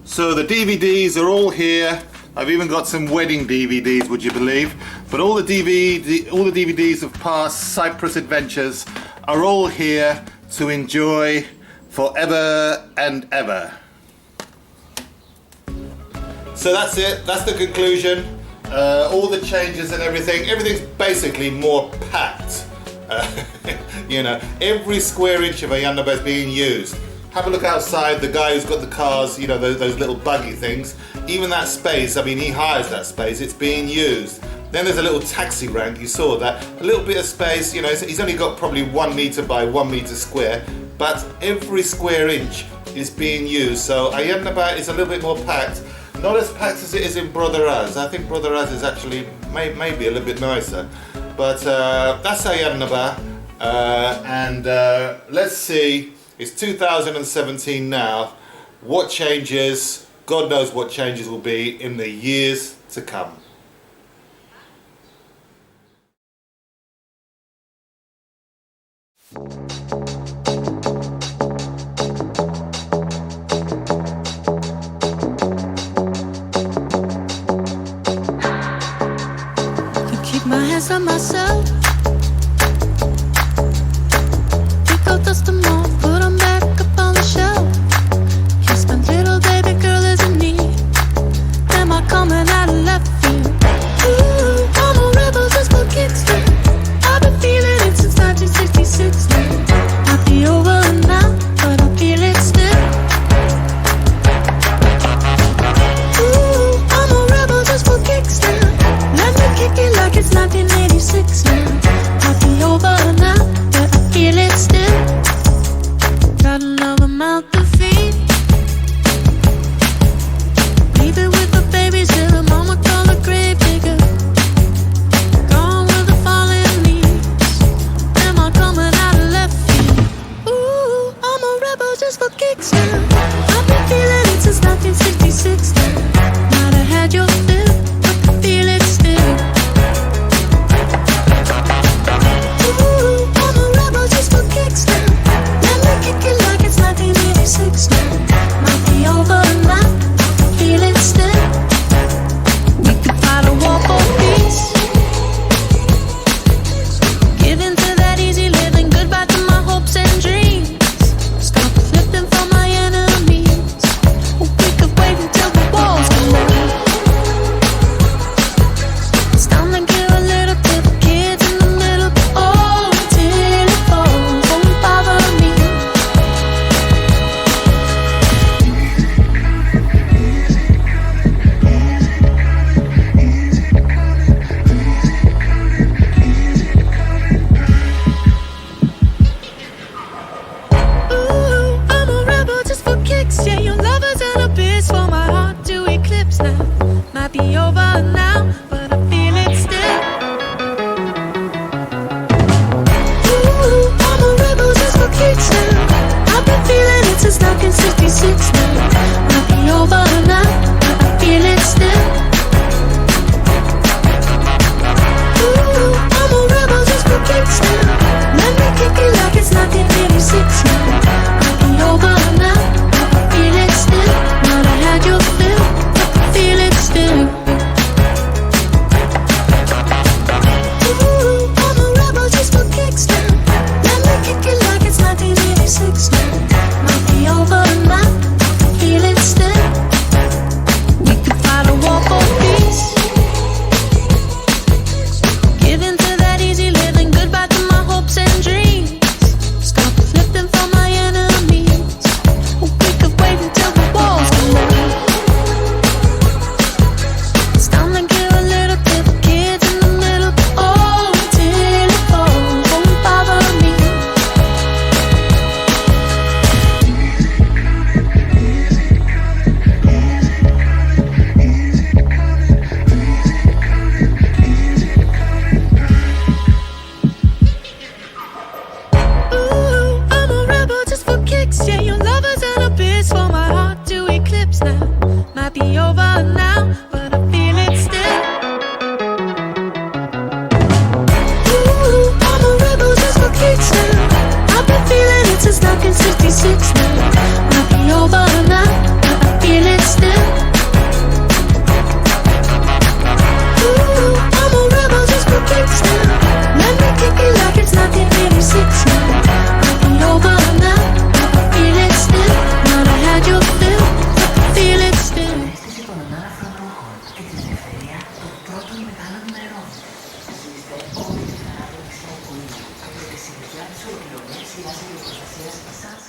[SPEAKER 2] So the DVDs are all here. I've even got some wedding DVDs, would you believe? But all the DVDs of past Cyprus adventures are all here to enjoy forever and ever. So that's it. That's the conclusion. All the changes and everything's basically more packed. You know, every square inch of Ayia Napa is being used. Have a look outside, the guy who's got the cars, you know, those little buggy things. Even that space, I mean, he hires that space, it's being used. Then there's a little taxi rank, you saw that. A little bit of space, you know, he's only got probably 1 metre by 1 metre square, but every square inch is being used. So Ayia Napa is a little bit more packed. Not as packed as it is in Brother Az. I think Brother Az is actually maybe a little bit nicer. But that's Ayia Napa. And let's see. It's 2017 now. What changes? God knows what changes will be in the years to come.
[SPEAKER 4] keep my hands on myself. Pick up, dust them off, put them back up on the shelf. Yes, my little baby girl is in need. Am I coming out of left field? Ooh, I'm a rebel just for kicks. I've been feeling it since 1966 now. Might be over now, but I feel it still. Ooh, I'm a rebel just for kicks now. Let me kick it like it's 1986 now. Might be over now, but I feel it still. Got another mouth to feed. Leave it with the babies till the mama call the grave digger. Gone with the falling leaves. Am I coming out of left field? Ooh, I'm a rebel just for kicks now. I've been feeling it since 1966 now. Might have had your fill, but I feel it still. Ooh, I'm a rebel just for kicks now. Let me kick it like it's 1986 now. Might be over now, I feel it still. We could fight a war for peace. Give in to that easy living, goodbye to my hopes and dreams. Stop flipping for my enemies. We could wait until the walls come down. It's time to give a little to the kids in the middle. Oh, till it falls, won't bother me. Ooh, I'm a rebel just for kicks. Yeah, your lovers and a bitch for my heart to eclipse now. Might be over now, but I feel it still. Ooh, I'm a rebel just for kicks now. I've been feeling it since 1966 now. Might be over now, but I feel it still. Ooh, I'm a rebel just for kicks now. Let me kick it like it's 1986 now. Might be over now, but I feel it still. Might have had your fill, but I feel it still. Ooh, I'm a rebel just for kicks now. Let me kick it like it's 1986 now. Might be over now, I feel it still. We could fight a war for peace. Give in to that easy living, goodbye to my hopes and dreams. Stop flipping for my enemies. We could wait until the walls come down. It's time to give a little to the kids in the middle. Oh, till it falls, won't bother me. Ooh, I'm a rebel just for kicks. Yeah, your lovers and a bitch for my heart to eclipse now. Might be over now, but I feel it still. Ooh, I'm a rebel just for kicks now. I've been feeling it since 1966 now. Might be over now, but I feel it still. Ooh, I'm a rebel just for kicks now. Let me kick it like it's 1986 now. Might be over now, but I feel it still. Might have had your fill, but I feel it still.
[SPEAKER 20] Αίσθηση των ανάλαφρων ρούχων και την ελευθερία των πρώτων μεγάλων μερών. Ζήστε όλη τη χαρά του εξωτερικού από τη συλλογιά της ολοκληρωμένης σειράς ηλεκτροπροστασίας σας